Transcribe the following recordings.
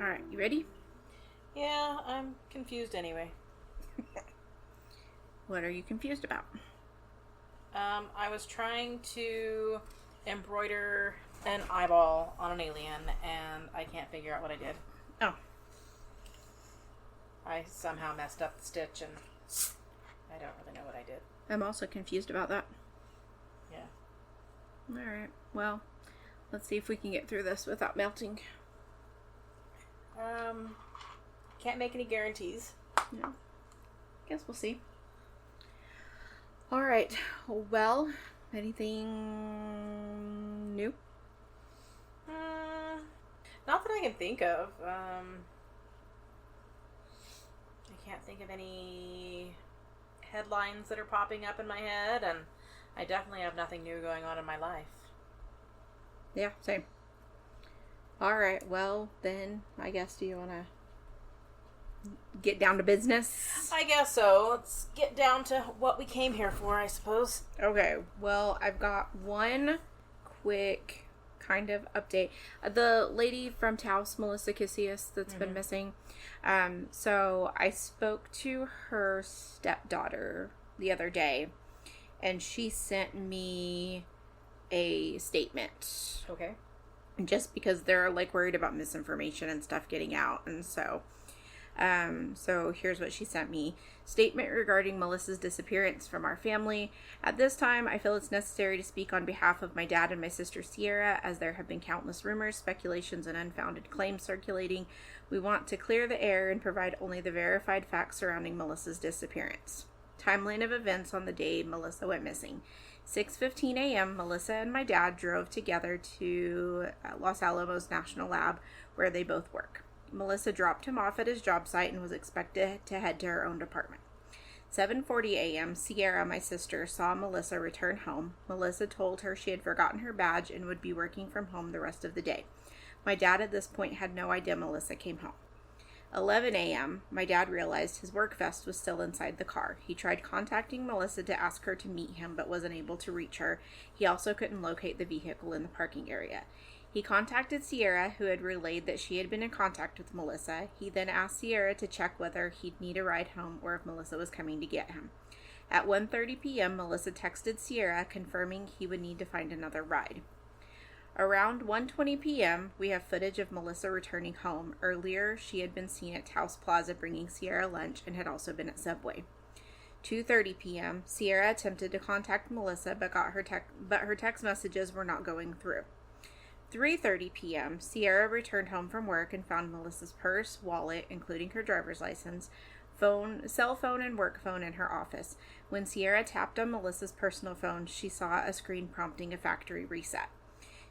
Alright, you ready? Yeah, I'm confused anyway. What are you confused about? I was trying to embroider an eyeball on an alien, and I can't figure out what I did. Oh. I somehow messed up the stitch, and I don't really know what I did. I'm also confused about that. Yeah. Alright, well, let's see if we can get through this without melting. Can't make any guarantees. Yeah. Guess we'll see. Alright, well, anything new? Not that I can think of. I can't think of any headlines that are popping up in my head, and I definitely have nothing new going on in my life. Yeah, same. Alright, well, then, I guess, do you want to get down to business? I guess so. Let's get down to what we came here for, I suppose. Okay, well, I've got one quick kind of update. The lady from Taos, Melissa Casillas, that's been missing. So I spoke to her stepdaughter the other day, and she sent me a statement. Okay. Just because they're like worried about misinformation and stuff getting out, and so here's what she sent me. Statement regarding Melissa's disappearance from our family. At this time, I feel it's necessary to speak on behalf of my dad and my sister Sierra, as there have been countless rumors, speculations, and unfounded claims circulating. We want to clear the air and provide only the verified facts surrounding Melissa's disappearance. Timeline of events on the day Melissa went missing. 6:15 a.m., Melissa and my dad drove together to Los Alamos National Lab, where they both work. Melissa dropped him off at his job site and was expected to head to her own department. 7:40 a.m., Sierra, my sister, saw Melissa return home. Melissa told her she had forgotten her badge and would be working from home the rest of the day. My dad at this point had no idea Melissa came home. 11 a.m., my dad realized his work vest was still inside the car. He tried contacting Melissa to ask her to meet him, but wasn't able to reach her. He also couldn't locate the vehicle in the parking area. He contacted Sierra, who had relayed that she had been in contact with Melissa. He then asked Sierra to check whether he'd need a ride home or if Melissa was coming to get him. At 1:30 p.m., Melissa texted Sierra, confirming he would need to find another ride. Around 1:20 p.m., we have footage of Melissa returning home. Earlier, she had been seen at Taos Plaza bringing Sierra lunch and had also been at Subway. 2:30 p.m., Sierra attempted to contact Melissa, but her text messages were not going through. 3:30 p.m., Sierra returned home from work and found Melissa's purse, wallet, including her driver's license, cell phone, and work phone in her office. When Sierra tapped on Melissa's personal phone, she saw a screen prompting a factory reset.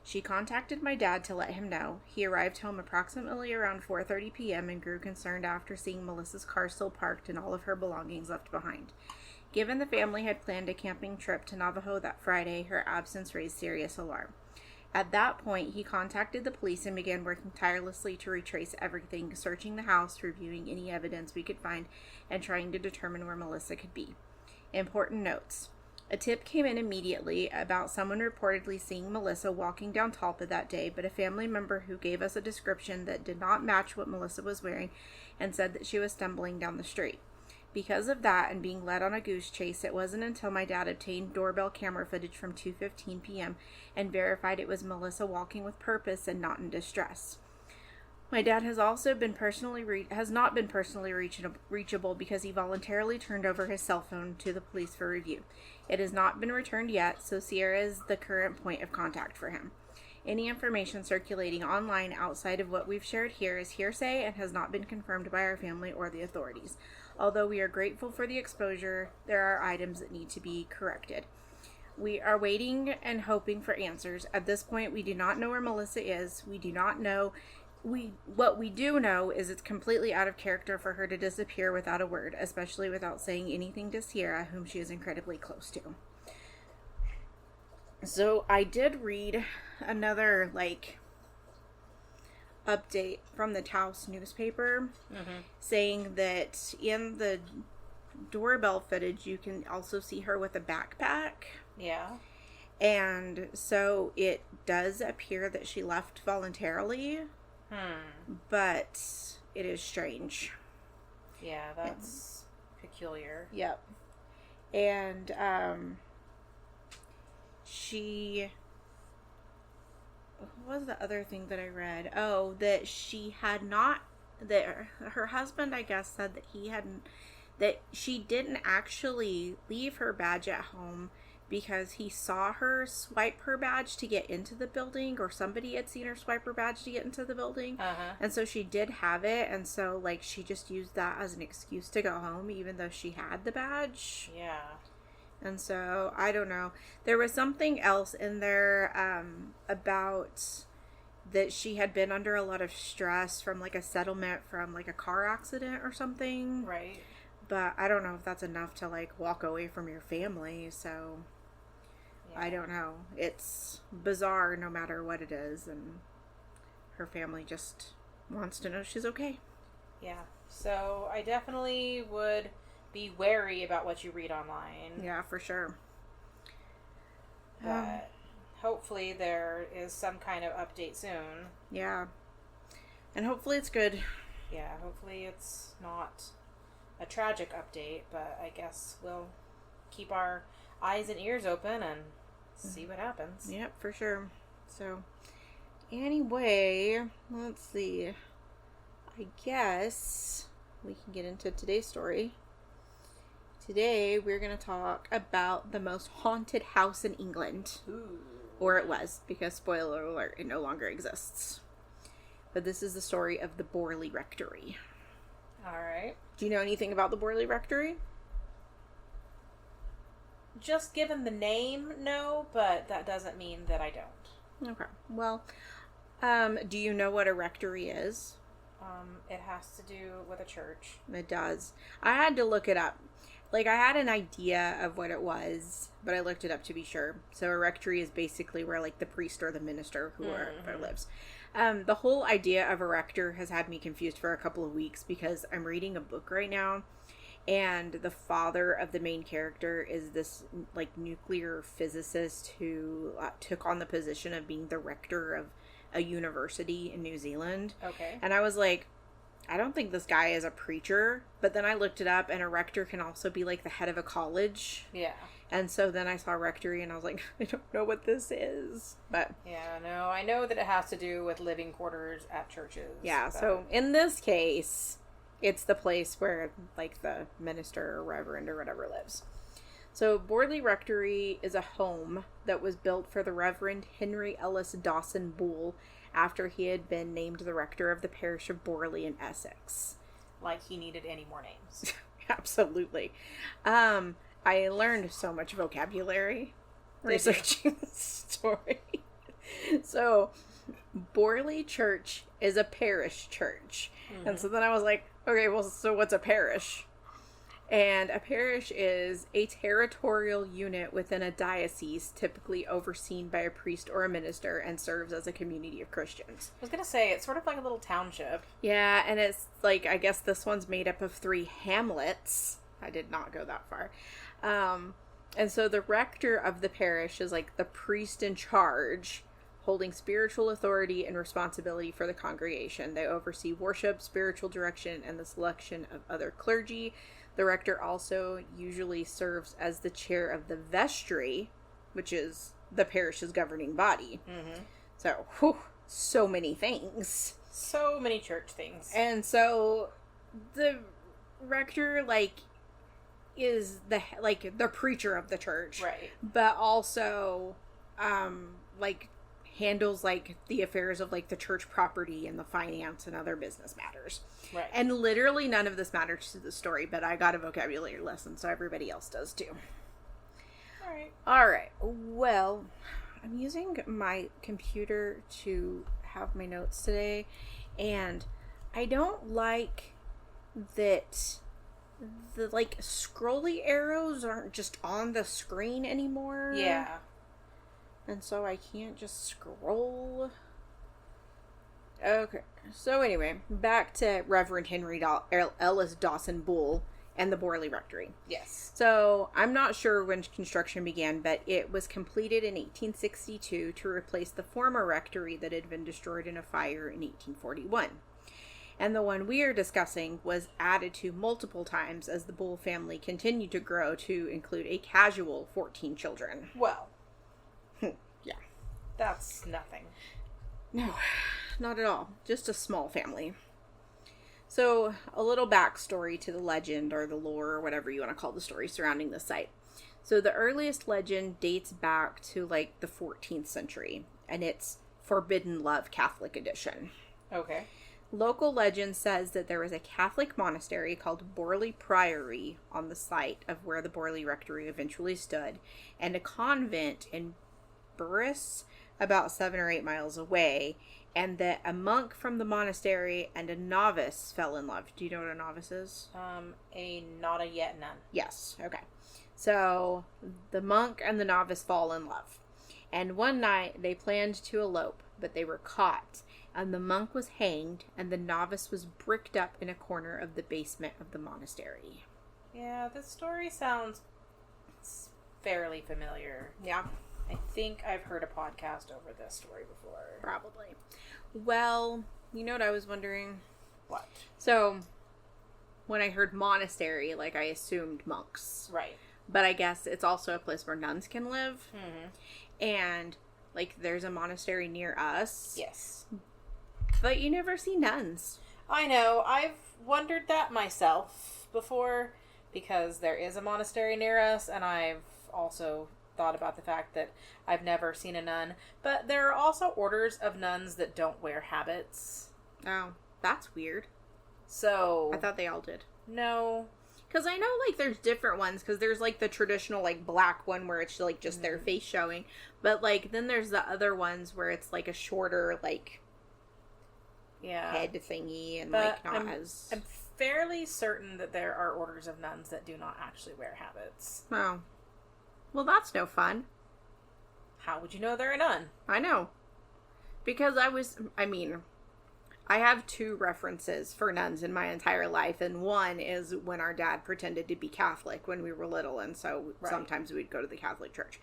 She contacted my dad to let him know. He arrived home approximately around 4:30 p.m. and grew concerned after seeing Melissa's car still parked and all of her belongings left behind. Given the family had planned a camping trip to Navajo that Friday, her absence raised serious alarm. At that point, he contacted the police and began working tirelessly to retrace everything, searching the house, reviewing any evidence we could find, and trying to determine where Melissa could be. Important notes. A tip came in immediately about someone reportedly seeing Melissa walking down Talpa that day, but a family member who gave us a description that did not match what Melissa was wearing and said that she was stumbling down the street. Because of that and being led on a goose chase, it wasn't until my dad obtained doorbell camera footage from 2:15 p.m. and verified it was Melissa walking with purpose and not in distress. My dad has not been personally reachable because he voluntarily turned over his cell phone to the police for review. It has not been returned yet, so Sierra is the current point of contact for him. Any information circulating online outside of what we've shared here is hearsay and has not been confirmed by our family or the authorities. Although we are grateful for the exposure, there are items that need to be corrected. We are waiting and hoping for answers. At this point, we do not know where Melissa is. What we do know is it's completely out of character for her to disappear without a word, especially without saying anything to Sierra, whom she is incredibly close to. So I did read another, update from the Taos newspaper saying that in the doorbell footage, you can also see her with a backpack. Yeah. And so it does appear that she left voluntarily. But it is strange. Yeah, that's peculiar. Yep. And she... What was the other thing that I read? Oh, that she had not... That her husband, I guess, said that he hadn't... That she didn't actually leave her badge at home because he saw her swipe her badge to get into the building, or somebody had seen her swipe her badge to get into the building. And so she did have it, and so, like, she just used that as an excuse to go home, even though she had the badge. Yeah. And so, I don't know. There was something else in there about that she had been under a lot of stress from, like, a settlement from, like, a car accident or something. Right. But I don't know if that's enough to, like, walk away from your family, so... Yeah. I don't know. It's bizarre no matter what it is, and her family just wants to know she's okay. Yeah. So I definitely would be wary about what you read online. Yeah, for sure. But hopefully there is some kind of update soon. Yeah. And hopefully it's good. Yeah, hopefully it's not a tragic update, but I guess we'll keep our eyes and ears open and see what happens. Yep, for sure. So, anyway, let's see. I guess we can get into today's story. Today, we're going to talk about the most haunted house in England. Ooh. Or it was, because spoiler alert, it no longer exists. But this is the story of the Borley Rectory. Alright. Do you know anything about the Borley Rectory? Just given the name, no, but that doesn't mean that I don't. Okay. Well, do you know what a rectory is? It has to do with a church. It does. I had to look it up. Like, I had an idea of what it was, but I looked it up to be sure. So a rectory is basically where, like, the priest or the minister whoever lives. The whole idea of a rector has had me confused for a couple of weeks because I'm reading a book right now, and the father of the main character is this, like, nuclear physicist who took on the position of being the rector of a university in New Zealand. Okay. And I was like, I don't think this guy is a preacher. But then I looked it up, and a rector can also be, like, the head of a college. Yeah. And so then I saw rectory, and I was like, I don't know what this is. But yeah, no, I know that it has to do with living quarters at churches. yeah, but... so in this case, it's the place where, like, the minister or reverend or whatever lives. So Borley Rectory is a home that was built for the Reverend Henry Ellis Dawson Bull after he had been named the rector of the parish of Borley in Essex. Like he needed any more names. Absolutely. I learned so much vocabulary researching this story. So, Borley Church is a parish church. Mm-hmm. And so then I was like, okay, well, so what's a parish? And a parish is a territorial unit within a diocese, typically overseen by a priest or a minister, and serves as a community of Christians. I was going to say, it's sort of like a little township. Yeah, and it's like, I guess this one's made up of 3 hamlets. I did not go that far. And so the rector of the parish is like the priest in charge, holding spiritual authority and responsibility for the congregation. They oversee worship, spiritual direction, and the selection of other clergy. The rector also usually serves as the chair of the vestry, which is the parish's governing body. Mm-hmm. So, so many things. So many church things. And so the rector, like, is the preacher of the church. Right. But also, like, handles, like, the affairs of, like, the church property and the finance and other business matters. Right. And literally none of this matters to the story, but I got a vocabulary lesson, so everybody else does too. Alright. Well, I'm using my computer to have my notes today, and I don't like that the, like, scrolly arrows aren't just on the screen anymore. Yeah. And so I can't just scroll. Okay. So anyway, back to Reverend Henry Ellis Dawson Bull and the Borley Rectory. Yes. So I'm not sure when construction began, but it was completed in 1862 to replace the former rectory that had been destroyed in a fire in 1841. And the one we are discussing was added to multiple times as the Bull family continued to grow to include a casual 14 children. Well. Yeah. That's nothing. No, not at all. Just a small family. So, a little backstory to the legend or the lore or whatever you want to call the story surrounding the site. So, the earliest legend dates back to like the 14th century, and it's Forbidden Love Catholic edition. Okay. Local legend says that there was a Catholic monastery called Borley Priory on the site of where the Borley Rectory eventually stood, and a convent in Burris, about 7 or 8 miles away, and that a monk from the monastery and a novice fell in love. Do you know what a novice is? Not a yet nun. Yes, okay. So, the monk and the novice fall in love. And one night, they planned to elope, but they were caught. And the monk was hanged, and the novice was bricked up in a corner of the basement of the monastery. Yeah, this story sounds fairly familiar. Yeah. I think I've heard a podcast over this story before. Probably. Well, you know what I was wondering? What? So, when I heard monastery, like, I assumed monks. Right. But I guess it's also a place where nuns can live. Mm-hmm. And, like, there's a monastery near us. Yes. But you never see nuns. I know. I've wondered that myself before, because there is a monastery near us, and I've also thought about the fact that I've never seen a nun. But there are also orders of nuns that don't wear habits. Oh, that's weird. So I thought they all did. No. Because I know, like, there's different ones. Because there's, like, the traditional, like, black one where it's, like, just their face showing. But, like, then there's the other ones where it's, like, a shorter, like, head thingy. And, but like, not as... I'm fairly certain that there are orders of nuns that do not actually wear habits. Oh. Well, that's no fun. How would you know they're a nun? I know. Because I have 2 references for nuns in my entire life, and one is when our dad pretended to be Catholic when we were little, and so sometimes we'd go to the Catholic church.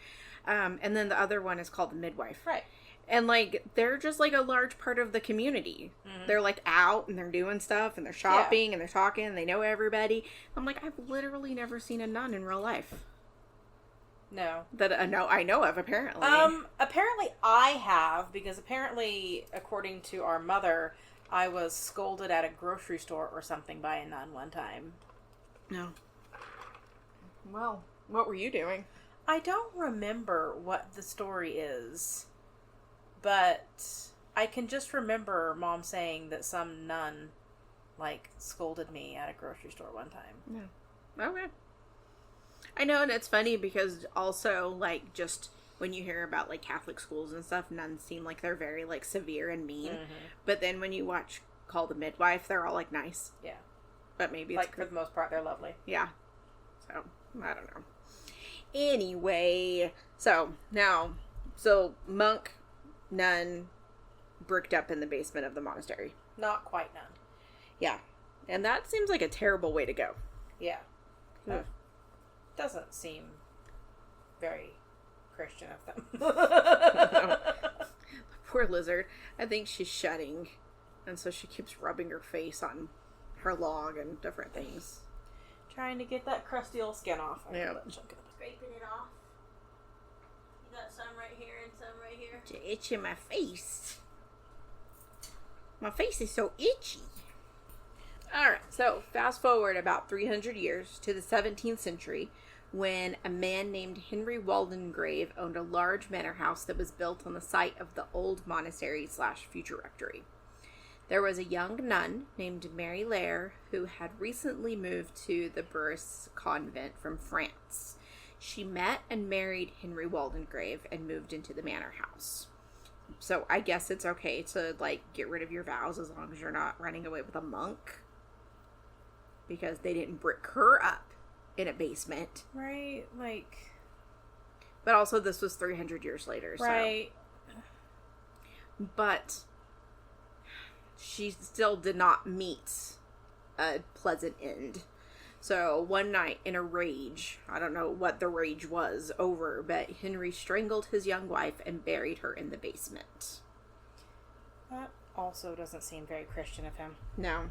And then the other one is called the midwife. Right. And, like, they're just, like, a large part of the community. Mm-hmm. They're, like, out, and they're doing stuff, and they're shopping, and they're talking, and they know everybody. I'm like, I've literally never seen a nun in real life. No. That I know of, apparently. Apparently I have, because apparently, according to our mother, I was scolded at a grocery store or something by a nun one time. No. Well, what were you doing? I don't remember what the story is, but I can just remember Mom saying that some nun, like, scolded me at a grocery store one time. Yeah. Okay. I know, and it's funny because also, like, just when you hear about, like, Catholic schools and stuff, nuns seem like they're very, like, severe and mean. Mm-hmm. But then when you watch Call the Midwife, they're all, like, nice. Yeah. But maybe it's... Like, for the most part, they're lovely. Yeah. So, I don't know. Anyway, so monk, nun, bricked up in the basement of the monastery. Not quite nun. Yeah. And that seems like a terrible way to go. Yeah. Doesn't seem very Christian of them. No. Poor lizard. I think she's shedding, and so she keeps rubbing her face on her log and different things. Trying to get that crusty old skin off. Yeah. Scraping it off. You got some right here and some right here. It's itching my face. My face is so itchy. Alright, so fast forward about 300 years to the 17th century, when a man named Henry Waldengrave owned a large manor house that was built on the site of the old monastery / future rectory. There was a young nun named Mary Lair who had recently moved to the Burris convent from France. She met and married Henry Waldengrave and moved into the manor house. So I guess it's okay to, like, get rid of your vows as long as you're not running away with a monk. Because they didn't brick her up in a basement. Right, like... But also this was 300 years later, so... Right. But she still did not meet a pleasant end. So one night in a rage, I don't know what the rage was over, but Henry strangled his young wife and buried her in the basement. That also doesn't seem very Christian of him. No.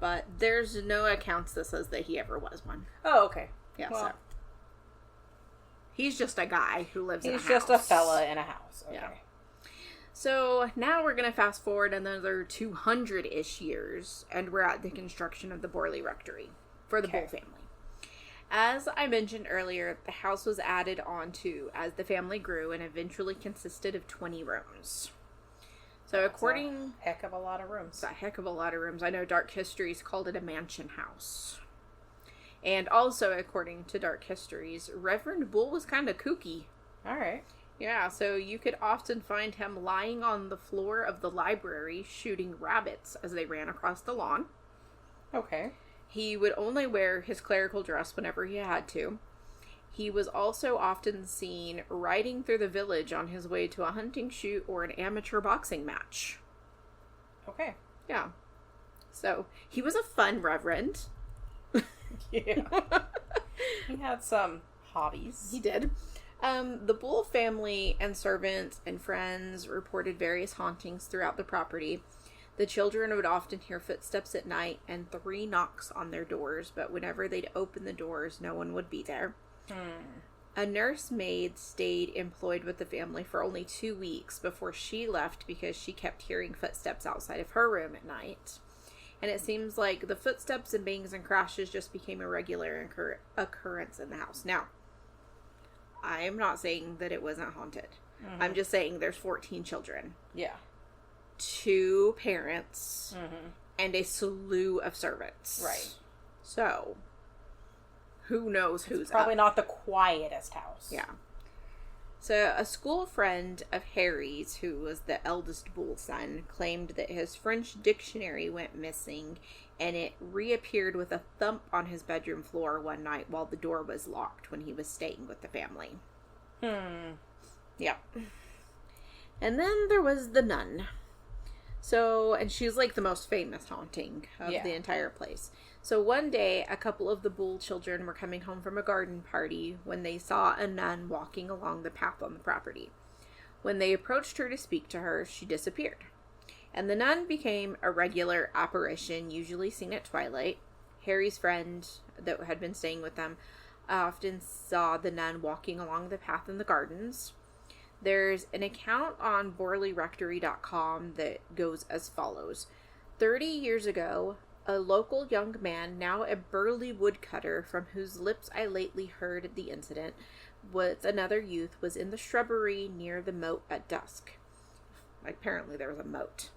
But there's no accounts that says that he ever was one. Oh, okay. Yeah, well, so. He's just a guy who lives in a house. He's just a fella in a house. Okay. Yeah. So now we're going to fast forward another 200-ish years, and we're at the construction of the Borley Rectory for the Bull family. As I mentioned earlier, the house was added onto as the family grew and eventually consisted of 20 rooms. So according... a heck of a lot of rooms. It's a heck of a lot of rooms. I know Dark Histories called it a mansion house. And also, according to Dark Histories, Reverend Bull was kind of kooky. Alright. Yeah, so you could often find him lying on the floor of the library shooting rabbits as they ran across the lawn. Okay. He would only wear his clerical dress whenever he had to. He was also often seen riding through the village on his way to a hunting shoot or an amateur boxing match. Okay. Yeah. So, he was a fun reverend. Yeah. He had some hobbies. He did. The Bull family and servants and friends reported various hauntings throughout the property. The children would often hear footsteps at night and 3 knocks on their doors, but whenever they'd open the doors, no one would be there. A nursemaid stayed employed with the family for only 2 weeks before she left because she kept hearing footsteps outside of her room at night. And it seems like the footsteps and bangs and crashes just became a regular occurrence in the house. Now, I'm not saying that it wasn't haunted. Mm-hmm. I'm just saying there's 14 children. Yeah. 2 parents. Mm-hmm. And a slew of servants. Right. So, who knows who's probably up. not the quietest house. Yeah. So, a school friend of Harry's, who was the eldest Bull son, claimed that his French dictionary went missing and it reappeared with a thump on his bedroom floor one night while the door was locked when he was staying with the family. Yep. And then there was the nun. So, and she's like the most famous haunting of the entire place. So one day, a couple of the Bull children were coming home from a garden party when they saw a nun walking along the path on the property. When they approached her to speak to her, she disappeared. And the nun became a regular apparition, usually seen at twilight. Harry's friend that had been staying with them often saw the nun walking along the path in the gardens. There's an account on BorleyRectory.com that goes as follows. 30 years ago, a local young man, now a burly woodcutter, from whose lips I lately heard the incident, with another youth, was in the shrubbery near the moat at dusk. Apparently there was a moat.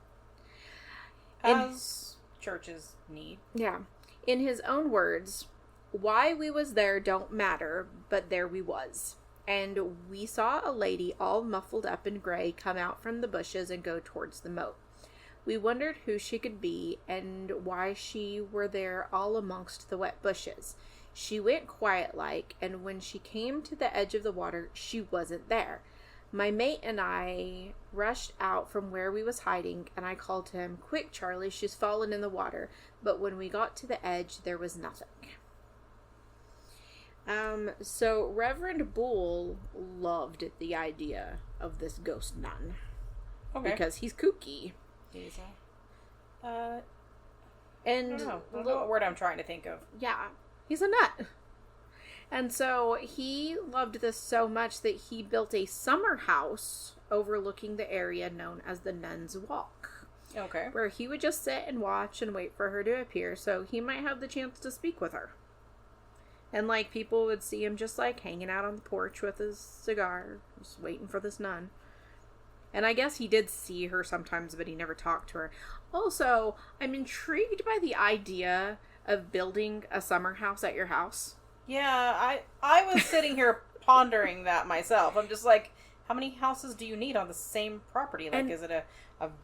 As churches need. Yeah. In his own words, why we was there don't matter, but there we was. And we saw a lady all muffled up in gray come out from the bushes and go towards the moat. We wondered who she could be and why she were there all amongst the wet bushes. She went quiet-like, and when she came to the edge of the water, she wasn't there. My mate and I rushed out from where we was hiding, and I called to him, "Quick, Charlie, she's fallen in the water." But when we got to the edge, there was nothing. So Reverend Bull loved the idea of this ghost nun. Okay. Because he's kooky. He's I don't know what word I'm trying to think of. Yeah. He's a nut. And so he loved this so much that he built a summer house overlooking the area known as the Nun's Walk. Okay. Where he would just sit and watch and wait for her to appear so he might have the chance to speak with her. And, like, people would see him just, like, hanging out on the porch with his cigar, just waiting for this nun. And I guess he did see her sometimes, but he never talked to her. Also, I'm intrigued by the idea of building a summer house at your house. Yeah, I was sitting here pondering that myself. I'm just like, how many houses do you need on the same property? Like, is it a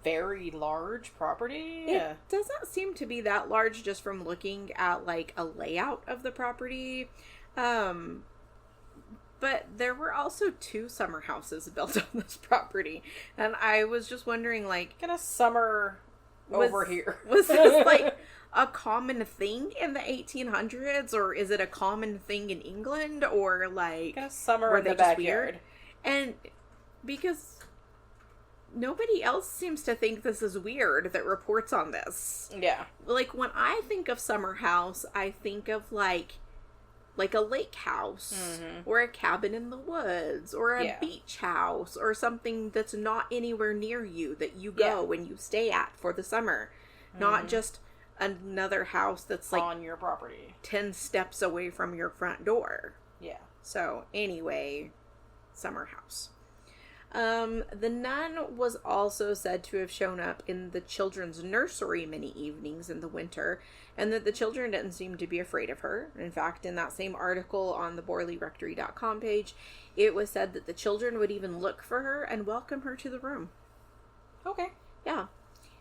very large property? It doesn't seem to be that large just from looking at, like, a layout of the property. But there were also 2 summer houses built on this property. And I was just wondering, like... Get a summer over here. Was this, like, a common thing in the 1800s? Or is it a common thing in England? Or, like... Get a summer in the backyard. And because... nobody else seems to think this is weird that reports on this. Yeah. Like, when I think of summer house, I think of, like a lake house, or a cabin in the woods, or a beach house, or something that's not anywhere near you that you go and you stay at for the summer. Not just another house that's, like, on your property. 10 steps away from your front door. Yeah. So, anyway, summer house. The nun was also said to have shown up in the children's nursery many evenings in the winter, and that the children didn't seem to be afraid of her. In fact, in that same article on the BorleyRectory.com page, it was said that the children would even look for her and welcome her to the room. Okay. Yeah.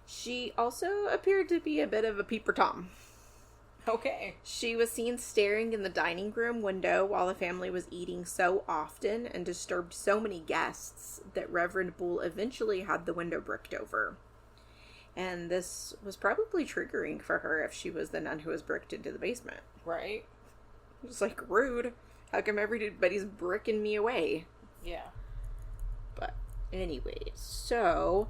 She also appeared to be a bit of a peeper Tom. Okay. She was seen staring in the dining room window while the family was eating so often and disturbed so many guests that Reverend Bull eventually had the window bricked over. And this was probably triggering for her if she was the nun who was bricked into the basement. Right. It's like, rude. How come everybody's bricking me away? Yeah. But anyway, so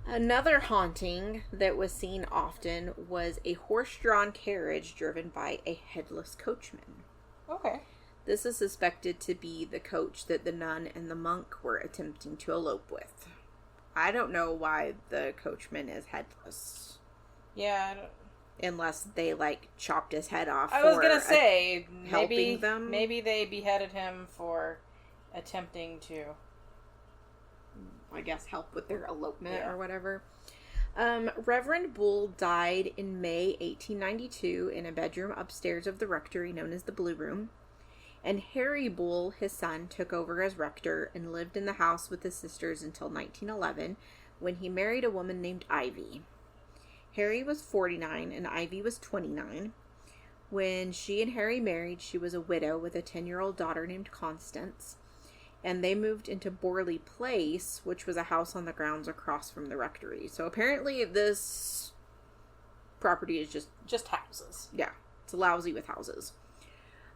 another haunting that was seen often was a horse-drawn carriage driven by a headless coachman. Okay. This is suspected to be the coach that the nun and the monk were attempting to elope with. I don't know why the coachman is headless. Yeah. Unless they, like, chopped his head off. I was gonna say, helping them. Maybe they beheaded him for attempting to, I guess, help with their elopement or whatever. Reverend Bull died in May 1892 in a bedroom upstairs of the rectory known as the Blue Room. And Harry Bull, his son, took over as rector and lived in the house with his sisters until 1911, when he married a woman named Ivy. Harry was 49 and Ivy was 29. When she and Harry married, she was a widow with a 10-year-old daughter named Constance. And they moved into Borley Place, which was a house on the grounds across from the rectory. So apparently this property is just houses. Yeah, it's lousy with houses.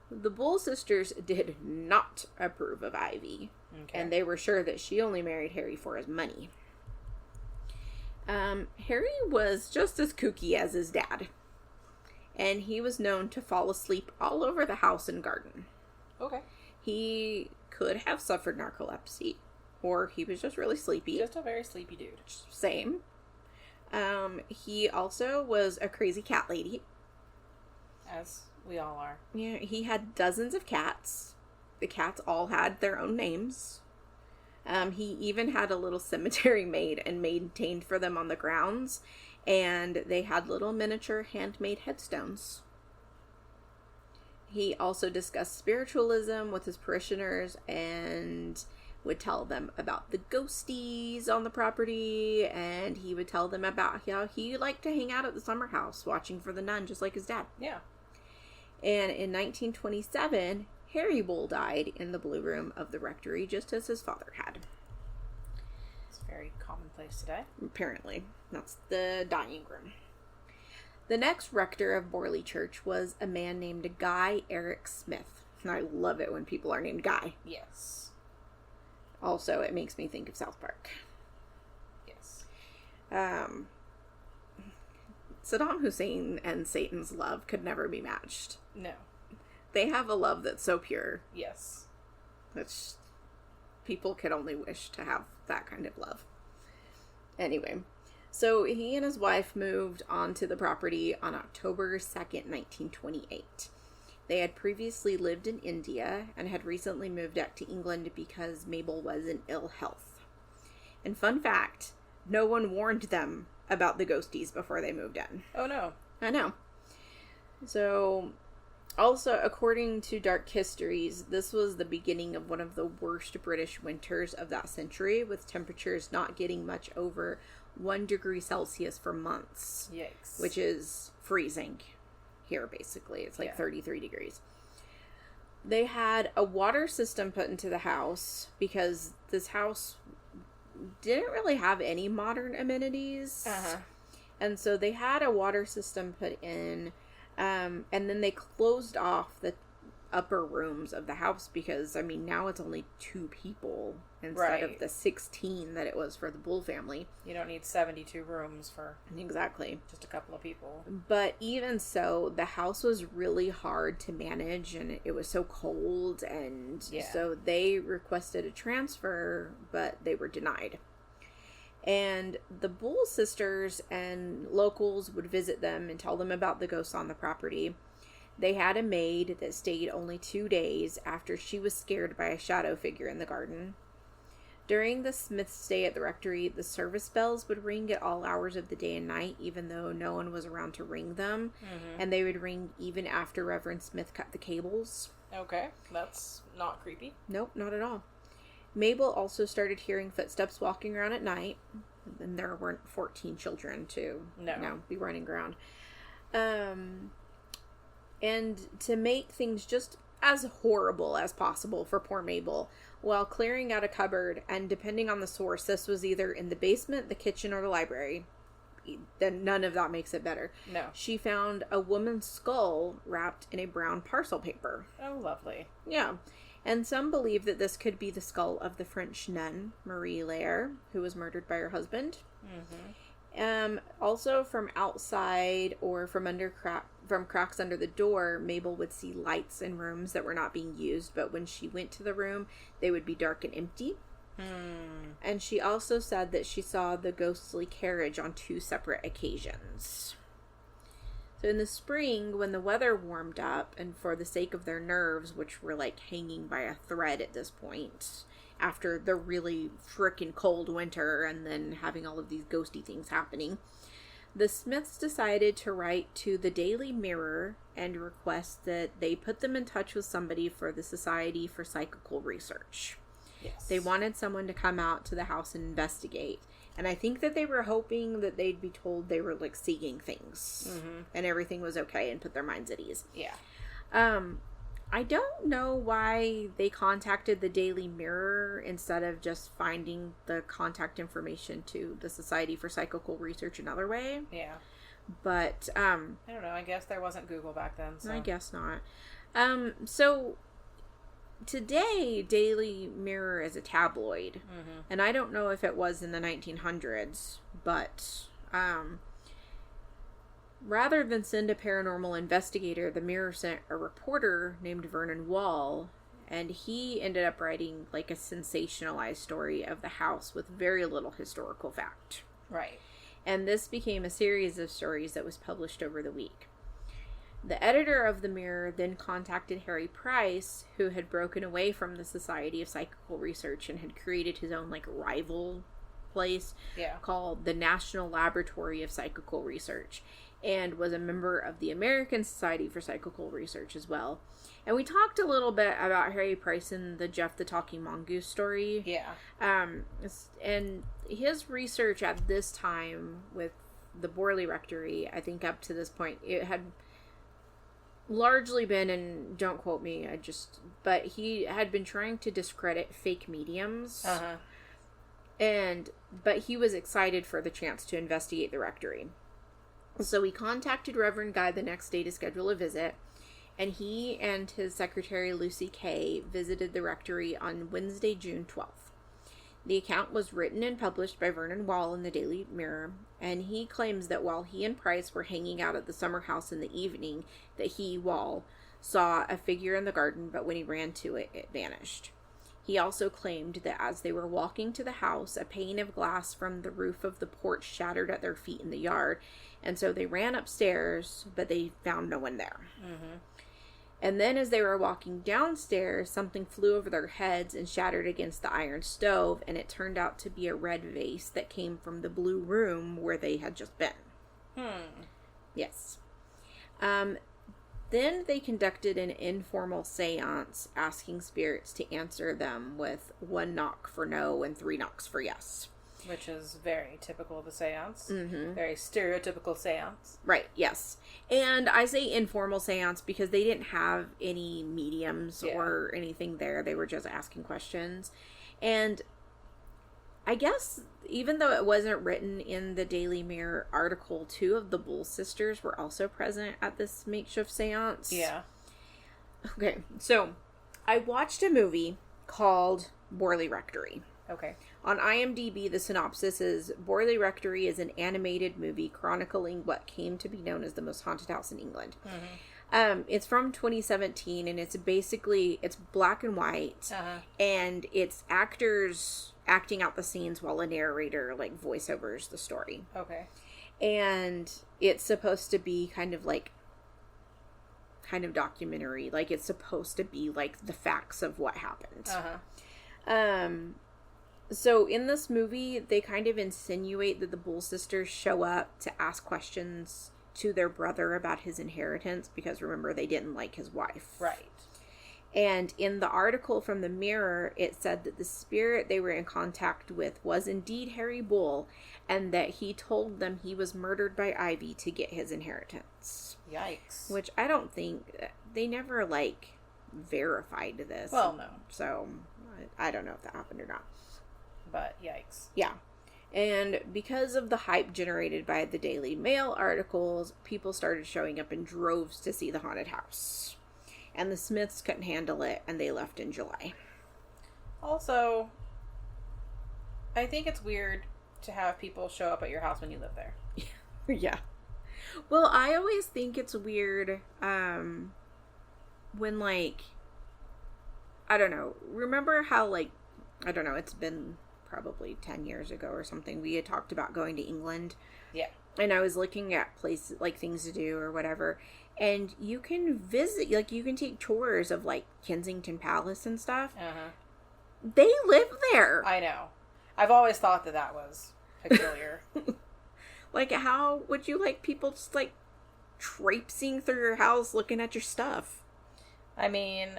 The Bull sisters did not approve of Ivy. Okay. And they were sure that she only married Harry for his money. Harry was just as kooky as his dad. And he was known to fall asleep all over the house and garden. Okay. He could have suffered narcolepsy, or he was just really sleepy. Just a very sleepy dude. Same. He also was a crazy cat lady. As we all are. Yeah, he had dozens of cats. The cats all had their own names. He even had a little cemetery made and maintained for them on the grounds, and they had little miniature handmade headstones. He also discussed spiritualism with his parishioners and would tell them about the ghosties on the property, and he would tell them about how he liked to hang out at the summer house watching for the nun just like his dad. Yeah. And in 1927, Harry Bull died in the Blue Room of the rectory just as his father had. It's very commonplace today. Apparently. That's the dying room. The next rector of Borley Church was a man named Guy Eric Smith. And I love it when people are named Guy. Yes. Also, it makes me think of South Park. Yes. Saddam Hussein and Satan's love could never be matched. No. They have a love that's so pure. Yes. Which people could only wish to have that kind of love. Anyway, so he and his wife moved onto the property on October 2nd, 1928. They had previously lived in India and had recently moved out to England because Mabel was in ill health. And fun fact, no one warned them about the ghosties before they moved in. Oh no. I know. So, also, according to Dark Histories, this was the beginning of one of the worst British winters of that century, with temperatures not getting much over 1 degree Celsius for months. Yikes. Which is freezing here, basically. It's like 33 degrees. They had a water system put into the house because this house didn't really have any modern amenities. Uh-huh. And so they had a water system put in, and then they closed off upper rooms of the house because, I mean, now it's only 2 people instead of the 16 that it was for the Bull family. You don't need 72 rooms for exactly just a couple of people. But even so, the house was really hard to manage and it was so cold, and so they requested a transfer, but they were denied. And the Bull sisters and locals would visit them and tell them about the ghosts on the property. They had a maid that stayed only 2 days after she was scared by a shadow figure in the garden. During the Smiths' stay at the rectory, the service bells would ring at all hours of the day and night, even though no one was around to ring them. Mm-hmm. And they would ring even after Reverend Smith cut the cables. Okay, that's not creepy. Nope, not at all. Mabel also started hearing footsteps walking around at night. And there weren't 14 children to be running around. And to make things just as horrible as possible for poor Mabel, while clearing out a cupboard, and depending on the source, this was either in the basement, the kitchen, or the library, then none of that makes it better. No. She found a woman's skull wrapped in a brown parcel paper. Oh, lovely. Yeah. And some believe that this could be the skull of the French nun, Marie Laire, who was murdered by her husband. Mm-hmm. Also from outside or from cracks under the door, Mabel would see lights in rooms that were not being used, but when she went to the room, they would be dark and empty. And she also said that she saw the ghostly carriage on 2 separate occasions. So in the spring, when the weather warmed up, and for the sake of their nerves, which were like hanging by a thread at this point, after the really frickin' cold winter and then having all of these ghosty things happening, the Smiths decided to write to the Daily Mirror and request that they put them in touch with somebody for the Society for Psychical Research. Yes. They wanted someone to come out to the house and investigate. And I think that they were hoping that they'd be told they were, like, seeing things. Mm-hmm. And everything was okay and put their minds at ease. Yeah. I don't know why they contacted the Daily Mirror instead of just finding the contact information to the Society for Psychical Research another way. Yeah. But, I don't know. I guess there wasn't Google back then, so. I guess not. So, today, Daily Mirror is a tabloid. Mm-hmm. And I don't know if it was in the 1900s, but, rather than send a paranormal investigator, the Mirror sent a reporter named Vernon Wall, and he ended up writing like a sensationalized story of the house with very little historical fact. Right. And this became a series of stories that was published over the week. The editor of the Mirror then contacted Harry Price, who had broken away from the Society of Psychical Research and had created his own like rival place called the National Laboratory of Psychical Research, and was a member of the American Society for Psychical Research as well. And we talked a little bit about Harry Price in the Jeff the Talking Mongoose story. Yeah. And his research at this time with the Borley Rectory, I think up to this point, it had largely been, and don't quote me, but he had been trying to discredit fake mediums. Uh-huh. But he was excited for the chance to investigate the rectory. So he contacted Reverend Guy the next day to schedule a visit, and he and his secretary Lucy Kay visited the rectory on Wednesday, June 12th. The account was written and published by Vernon Wall in the Daily Mirror, and he claims that while he and Price were hanging out at the summer house in the evening, that he, Wall, saw a figure in the garden, but when he ran to it, it vanished. He also claimed that as they were walking to the house, a pane of glass from the roof of the porch shattered at their feet in the yard, and so they ran upstairs, but they found no one there. Mm-hmm. And then as they were walking downstairs, something flew over their heads and shattered against the iron stove, and it turned out to be a red vase that came from the blue room where they had just been. Yes. Then they conducted an informal seance, asking spirits to answer them with 1 knock for no and 3 knocks for yes. Which is very typical of a seance. Mm-hmm. Very stereotypical seance. Right, yes. And I say informal seance because they didn't have any mediums or anything there. They were just asking questions. And I guess even though it wasn't written in the Daily Mirror article, 2 of the Bull sisters were also present at this makeshift seance. Yeah. Okay, so I watched a movie called Borley Rectory. Okay. On IMDb, the synopsis is Borley Rectory is an animated movie chronicling what came to be known as the most haunted house in England. It's from 2017, and it's black and white, and it's actors acting out the scenes while a narrator, like, voiceovers the story. Okay. And it's supposed to be kind of documentary. Like, it's supposed to be, like, the facts of what happened. So in this movie, they kind of insinuate that the Bull sisters show up to ask questions to their brother about his inheritance, because remember, they didn't like his wife. Right. And in the article from the Mirror, it said that the spirit they were in contact with was indeed Harry Bull, and that he told them he was murdered by Ivy to get his inheritance. Yikes. Which I don't think, they never, like, verified this. Well, no. So, I don't know if that happened or not. But, yikes. Yeah. And because of the hype generated by the Daily Mail articles, people started showing up in droves to see the haunted house. And the Smiths couldn't handle it, and they left in July. Also, I think it's weird to have people show up at your house when you live there. Yeah. Well, I always think it's weird when, like, I don't know. Remember how, like, I don't know, it's been probably 10 years ago or something, we had talked about going to England. Yeah. And I was looking at places, like, things to do or whatever. And you can visit, like, you can take tours of, like, Kensington Palace and stuff. They live there. I know. I've always thought that was peculiar. Like, how would you like people just, like, traipsing through your house looking at your stuff? I mean,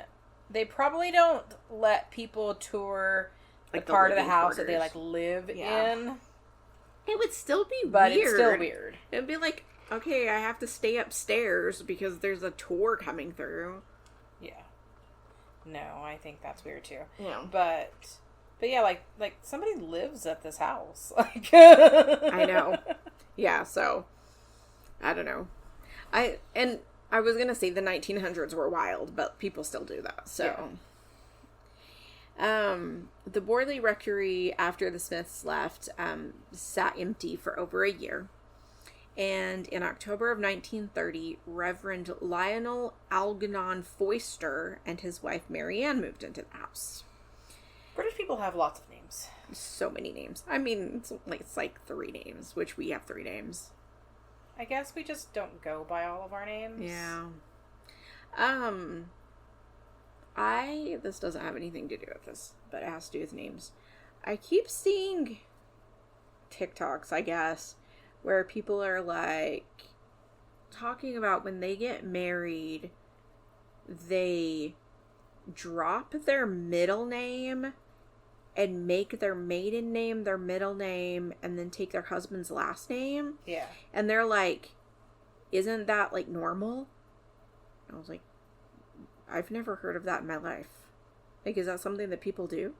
they probably don't let people tour like the part of the house quarters that they, like, live in. It would still be but weird. It's still weird. It'd be like, okay, I have to stay upstairs because there's a tour coming through. Yeah. No, I think that's weird too. Yeah. But yeah, like somebody lives at this house. Like I know. Yeah, so I don't know. I was gonna say the 1900s were wild, but people still do that. So yeah. The Borley Rectory, after the Smiths left, sat empty for over a year. And in October of 1930, Reverend Lionel Algernon Foyster and his wife Marianne moved into the house. British people have lots of names. So many names. I mean, it's like 3 names, which we have 3 names. I guess we just don't go by all of our names. Yeah. This doesn't have anything to do with this, but it has to do with names. I keep seeing TikToks, I guess, where people are, like, talking about when they get married, they drop their middle name and make their maiden name their middle name and then take their husband's last name. Yeah. And they're like, isn't that, like, normal? I was like, I've never heard of that in my life. Like, is that something that people do?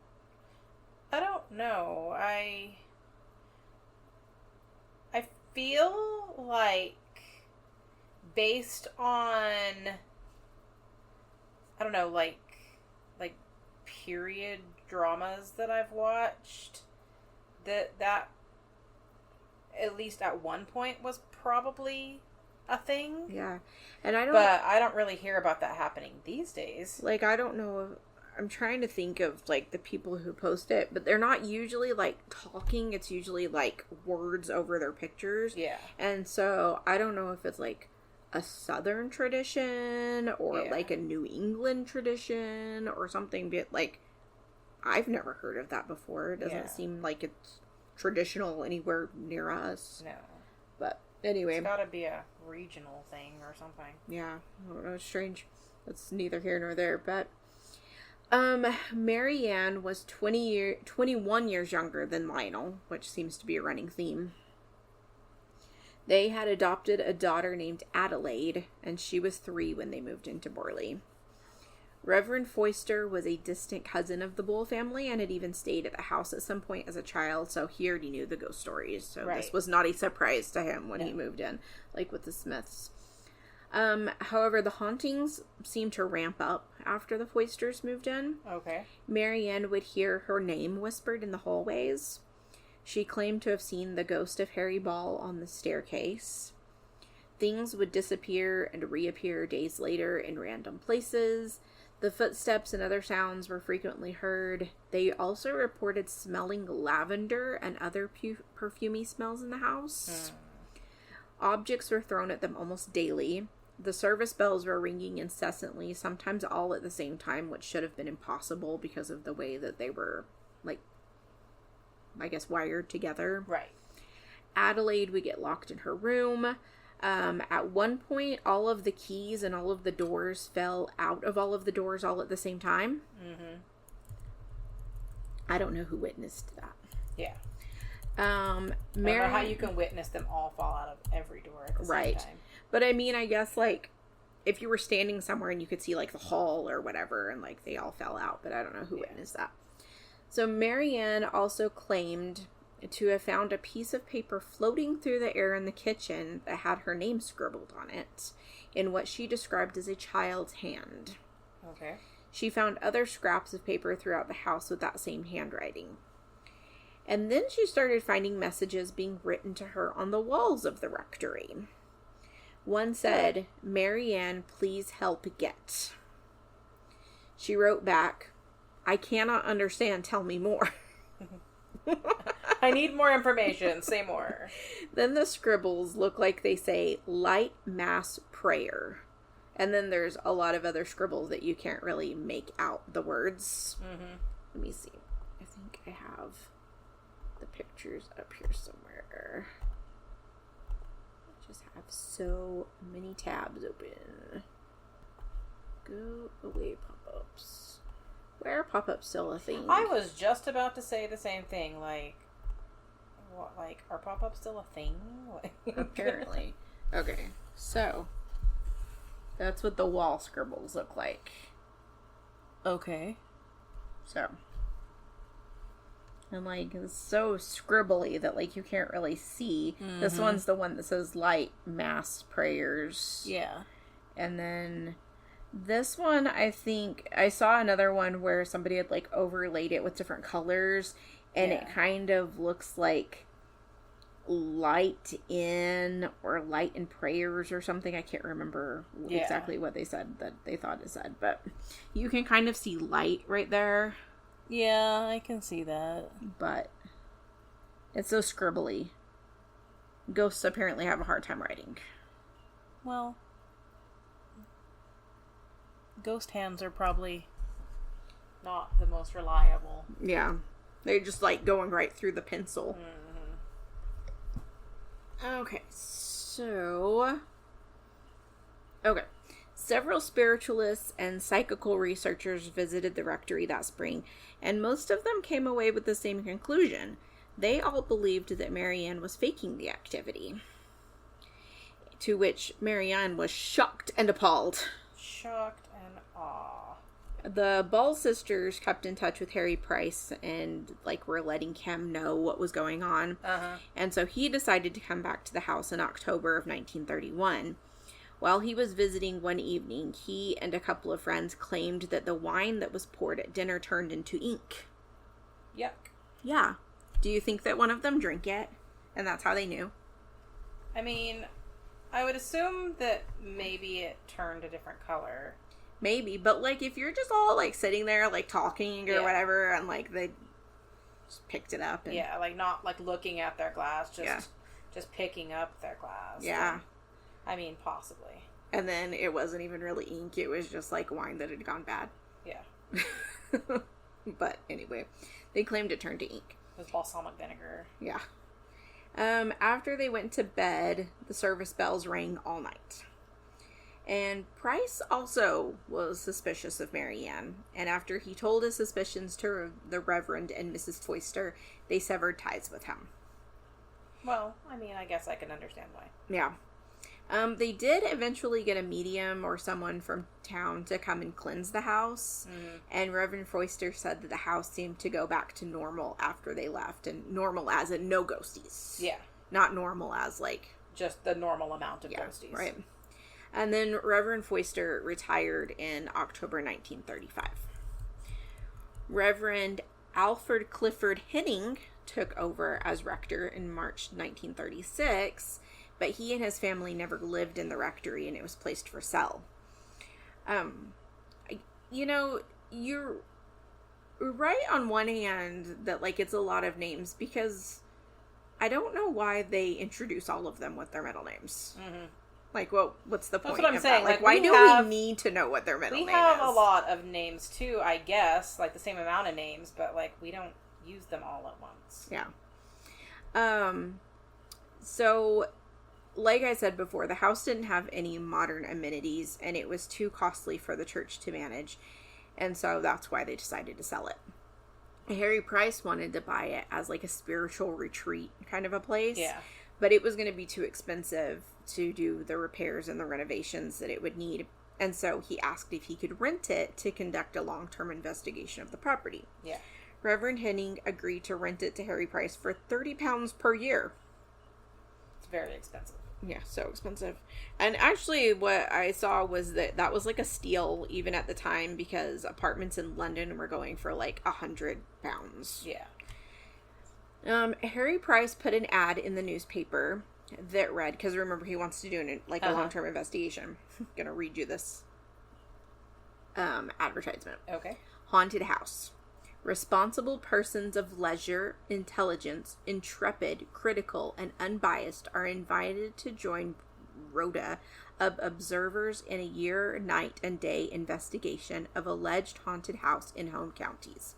I don't know. I feel like, based on, I don't know, like period dramas that I've watched, that at least at one point was probably a thing. Yeah. And I don't really hear about that happening these days. Like, I don't know. I'm trying to think of, like, the people who post it, but they're not usually, like, talking. It's usually, like, words over their pictures. Yeah. And so I don't know if it's, like, a Southern tradition or, like, a New England tradition or something, but, like, I've never heard of that before. It doesn't seem like it's traditional anywhere near us. No. But anyway. It's gotta be a regional thing or something. Yeah. I don't know. It's strange. It's neither here nor there, but Marianne was 21 years younger than Lionel, which seems to be a running theme. They had adopted a daughter named Adelaide, and she was 3 when they moved into Borley. Reverend Foyster was a distant cousin of the Bull family and had even stayed at the house at some point as a child, so he already knew the ghost stories. So This was not a surprise to him when he moved in, like with the Smiths. However, the hauntings seemed to ramp up after the Foysters moved in. Okay. Marianne would hear her name whispered in the hallways. She claimed to have seen the ghost of Harry Ball on the staircase. Things would disappear and reappear days later in random places. The footsteps and other sounds were frequently heard. They also reported smelling lavender and other perfumey smells in the house. Objects were thrown at them almost daily. The service bells were ringing incessantly, sometimes all at the same time, which should have been impossible because of the way that they were, like, I guess, wired together. Right. Adelaide would get locked in her room. At one point, all of the keys and all of the doors fell out of all of the doors all at the same time. Mm-hmm. I don't know who witnessed that. Yeah. I don't know how you can witness them all fall out of every door at the same time. But I mean, I guess, like, if you were standing somewhere and you could see, like, the hall or whatever, and, like, they all fell out, but I don't know who witnessed that. So Marianne also claimed to have found a piece of paper floating through the air in the kitchen that had her name scribbled on it in what she described as a child's hand. Okay. She found other scraps of paper throughout the house with that same handwriting. And then she started finding messages being written to her on the walls of the rectory. One said, "Marianne, please help get." She wrote back, "I cannot understand, tell me more." I need more information, say more. Then the scribbles look like they say, "Light Mass Prayer." And then there's a lot of other scribbles that you can't really make out the words. Mm-hmm. Let me see. I think I have the pictures up here somewhere. I just have so many tabs open. Go away, pop-ups. Where are pop-ups still a thing? I was just about to say the same thing. Like, what? Like, are pop-ups still a thing? Apparently. Okay, so that's what the wall scribbles look like. Okay. So, and like, it's so scribbly that like you can't really see. Mm-hmm. This one's the one that says "Light Mass Prayers." Yeah. And then this one, I think I saw another one where somebody had like overlaid it with different colors, and it kind of looks like light in or light in prayers or something. I can't remember exactly what they said that they thought it said, but you can kind of see light right there. Yeah, I can see that. But it's so scribbly. Ghosts apparently have a hard time writing. Well, ghost hands are probably not the most reliable. Yeah. They're just like going right through the pencil. Mm-hmm. Okay, so... Okay. Several spiritualists and psychical researchers visited the rectory that spring, and most of them came away with the same conclusion. They all believed that Marianne was faking the activity. To which Marianne was shocked and appalled. Shocked and awe. The Ball sisters kept in touch with Harry Price and, like, were letting him know what was going on. Uh-huh. And so he decided to come back to the house in October of 1931. While he was visiting one evening, he and a couple of friends claimed that the wine that was poured at dinner turned into ink. Yuck. Yeah. Do you think that one of them drank it? And that's how they knew? I mean, I would assume that maybe it turned a different color. Maybe, but, like, if you're just all, like, sitting there, like, talking or whatever, and, like, they just picked it up. And... Yeah, like, not, like, looking at their glass, just picking up their glass. Yeah. And, I mean, possibly. And then it wasn't even really ink, it was just, like, wine that had gone bad. Yeah. But, anyway, they claimed it turned to ink. It was balsamic vinegar. Yeah. After they went to bed, the service bells rang all night. And Price also was suspicious of Marianne, and after he told his suspicions to the Reverend and Mrs. Foyster, they severed ties with him. Well, I mean, I guess I can understand why. Yeah. They did eventually get a medium or someone from town to come and cleanse the house, and Reverend Foyster said that the house seemed to go back to normal after they left, and normal as in no ghosties. Yeah. Not normal as, like... Just the normal amount of ghosties. Right. And then Reverend Foyster retired in October 1935. Reverend Alfred Clifford Henning took over as rector in March 1936, but he and his family never lived in the rectory, and it was placed for sale. You're right on one hand that, like, it's a lot of names, because I don't know why they introduce all of them with their middle names. Mm-hmm. Like, well, what's the point? That's what I'm saying. Like, why do we need to know what their middle name is? We have a lot of names, too, I guess. Like, the same amount of names, but, like, we don't use them all at once. Yeah. So, like I said before, the house didn't have any modern amenities, and it was too costly for the church to manage. And so that's why they decided to sell it. Harry Price wanted to buy it as like a spiritual retreat kind of a place. Yeah. But it was going to be too expensive to do the repairs and the renovations that it would need. And so he asked if he could rent it to conduct a long-term investigation of the property. Yeah. Reverend Henning agreed to rent it to Harry Price for £30 per year. It's very expensive. Yeah, so expensive. And actually what I saw was that was like a steal even at the time, because apartments in London were going for like £100. Yeah. Harry Price put an ad in the newspaper that read, because remember he wants to do a long-term investigation. I'm gonna read you this advertisement. Okay. Haunted house. Responsible persons of leisure, intelligence, intrepid, critical, and unbiased are invited to join rota of observers in a year, night, and day investigation of alleged haunted house in home counties.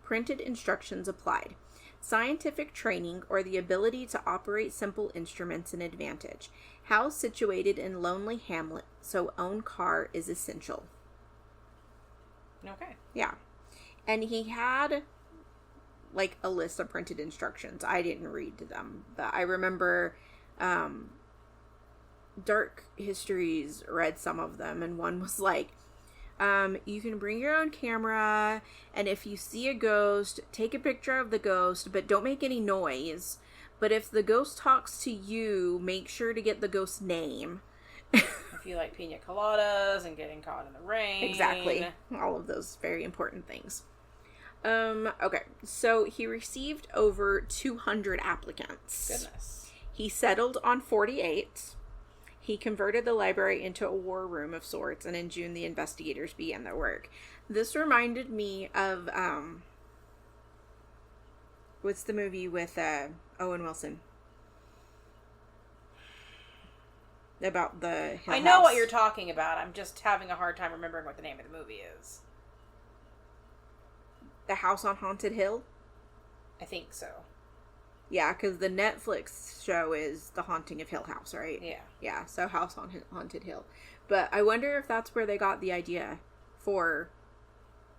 Printed instructions applied. Scientific training or the ability to operate simple instruments an advantage. House situated in lonely hamlet, so own car is essential. Okay. Yeah. And he had, like, a list of printed instructions. I didn't read them, but I remember Dark Histories read some of them, and one was like, you can bring your own camera, and if you see a ghost, take a picture of the ghost, but don't make any noise. But if the ghost talks to you, make sure to get the ghost's name. If you like pina coladas and getting caught in the rain. Exactly. All of those very important things. Okay, so he received over 200 applicants. Goodness. He settled on 48. He converted the library into a war room of sorts, and in June the investigators began their work. This reminded me of, what's the movie with Owen Wilson? About the Hill I know House. what you're talking about. I'm just having a hard time remembering what the name of the movie is. The House on Haunted Hill? I think so. Yeah, because the Netflix show is The Haunting of Hill House, right? Yeah. Yeah, so House on Haunted Hill. But I wonder if that's where they got the idea for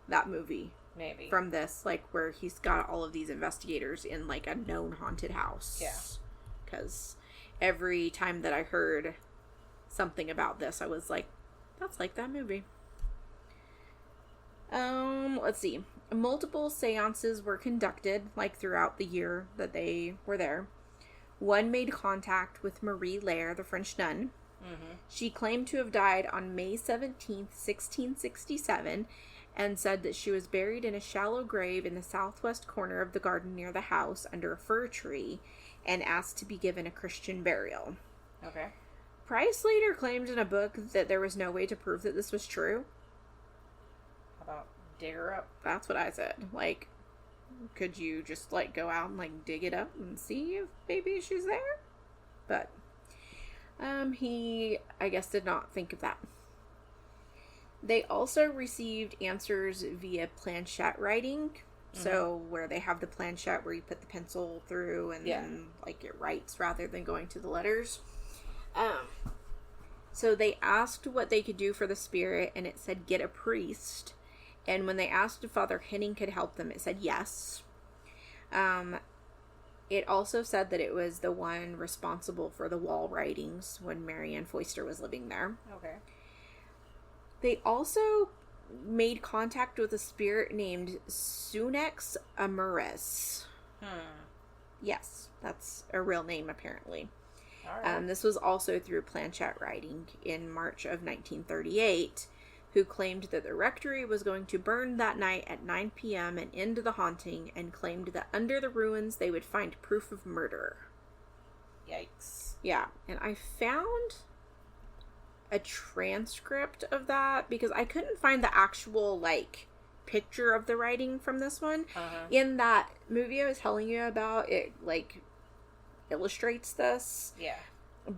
that movie. Maybe. From this, like, where he's got all of these investigators in, like, a known haunted house. Yeah. Because every time that I heard something about this, I was like, that's like that movie. Let's see. Multiple seances were conducted, like, throughout the year that they were there. One made contact with Marie Lair, the French nun. Mm-hmm. She claimed to have died on May 17th, 1667, and said that she was buried in a shallow grave in the southwest corner of the garden near the house under a fir tree, and asked to be given a Christian burial. Okay. Price later claimed in a book that there was no way to prove that this was true. How about dig her up? That's what I said. Like, could you just, like, go out and, like, dig it up and see if maybe she's there? But, he, I guess, did not think of that. They also received answers via planchette writing. Mm-hmm. So, where they have the planchette where you put the pencil through and then, like, it writes rather than going to the letters. So they asked what they could do for the spirit, and it said, get a priest. And when they asked if Father Henning could help them, it said yes. It also said that it was the one responsible for the wall writings when Marianne Foyster was living there. Okay. They also made contact with a spirit named Sunex Amuris. Yes, that's a real name, apparently. All right. This was also through planchette writing in March of 1938, who claimed that the rectory was going to burn that night at 9 p.m. and end the haunting, and claimed that under the ruins they would find proof of murder. Yikes. Yeah, and I found a transcript of that because I couldn't find the actual, like, picture of the writing from this one. In that movie I was telling you about, it, like, illustrates this. Yeah.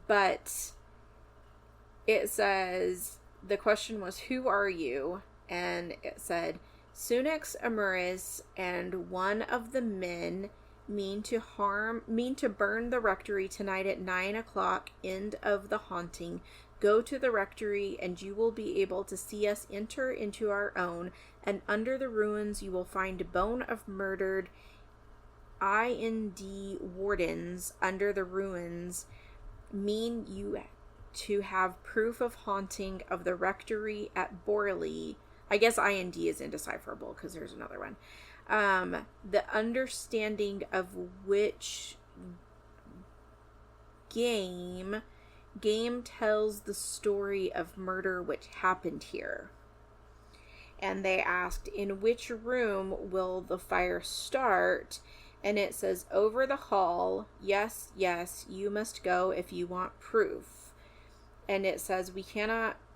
But it says, the question was, who are you? And it said, Sunex Amuris and one of the men mean to burn the rectory tonight at 9 o'clock, end of the haunting. Go to the rectory and you will be able to see us enter into our own, and under the ruins you will find bone of murdered IND wardens under the ruins. Mean you to have proof of haunting of the rectory at Borley. I guess IND is indecipherable because there's another one. The understanding of which game tells the story of murder which happened here. And they asked, in which room will the fire start? And it says, over the hall. Yes, you must go if you want proof. And it says,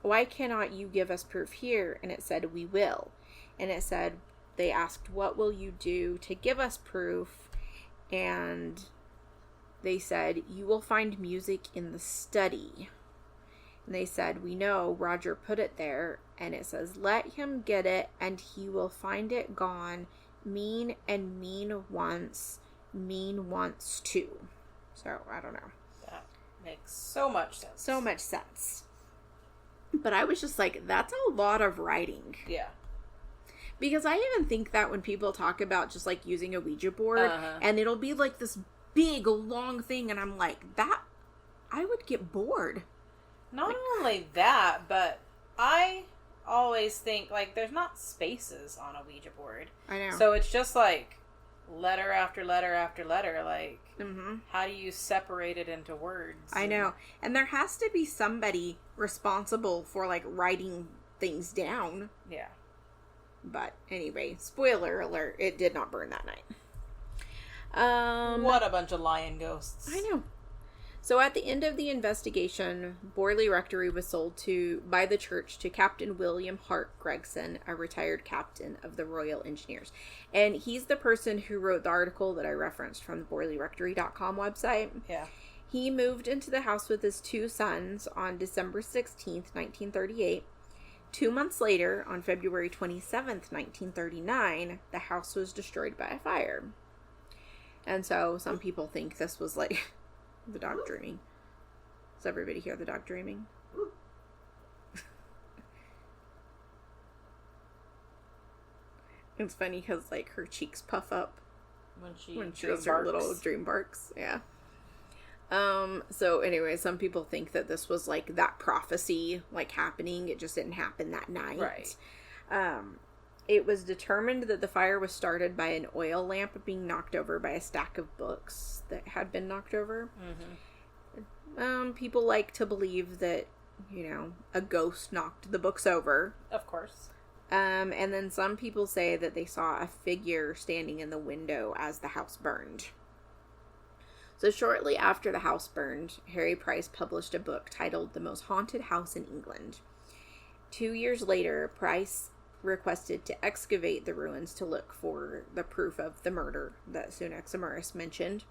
why cannot you give us proof here? And it said, we will. And it said, they asked, what will you do to give us proof? And they said, you will find music in the study. And they said, we know, Roger put it there. And it says, let him get it and he will find it gone. Mean and mean once too. So, I don't know. That makes so much sense. So much sense. But I was just like, that's a lot of writing. Yeah. Because I even think that when people talk about just, like, using a Ouija board, and it'll be, like, this big, long thing, and I'm like, I would get bored. Not only that, but I always think, like, there's not spaces on a Ouija board. I know. So it's just, like, letter after letter after letter, like, how do you separate it into words? I know. And there has to be somebody responsible for, like, writing things down. Yeah. But anyway, spoiler alert, it did not burn that night. What a bunch of lying ghosts. I know. So at the end of the investigation, Borley Rectory was sold by the church to Captain William Hart Gregson, a retired captain of the Royal Engineers. And he's the person who wrote the article that I referenced from the BorleyRectory.com website. Yeah. He moved into the house with his two sons on December 16th, 1938. 2 months later, on February 27th, 1939, the house was destroyed by a fire. And so some people think this was like the dog dreaming. Does everybody hear the dog dreaming? It's funny because, like, her cheeks puff up when she does her little dream barks. Yeah. So anyway, some people think that this was, like, that prophecy, like, happening. It just didn't happen that night. Right. It was determined that the fire was started by an oil lamp being knocked over by a stack of books that had been knocked over. People like to believe that, you know, a ghost knocked the books over. Of course. And then some people say that they saw a figure standing in the window as the house burned. So shortly after the house burned, Harry Price published a book titled The Most Haunted House in England. 2 years later, Price requested to excavate the ruins to look for the proof of the murder that Sunex Amuris mentioned.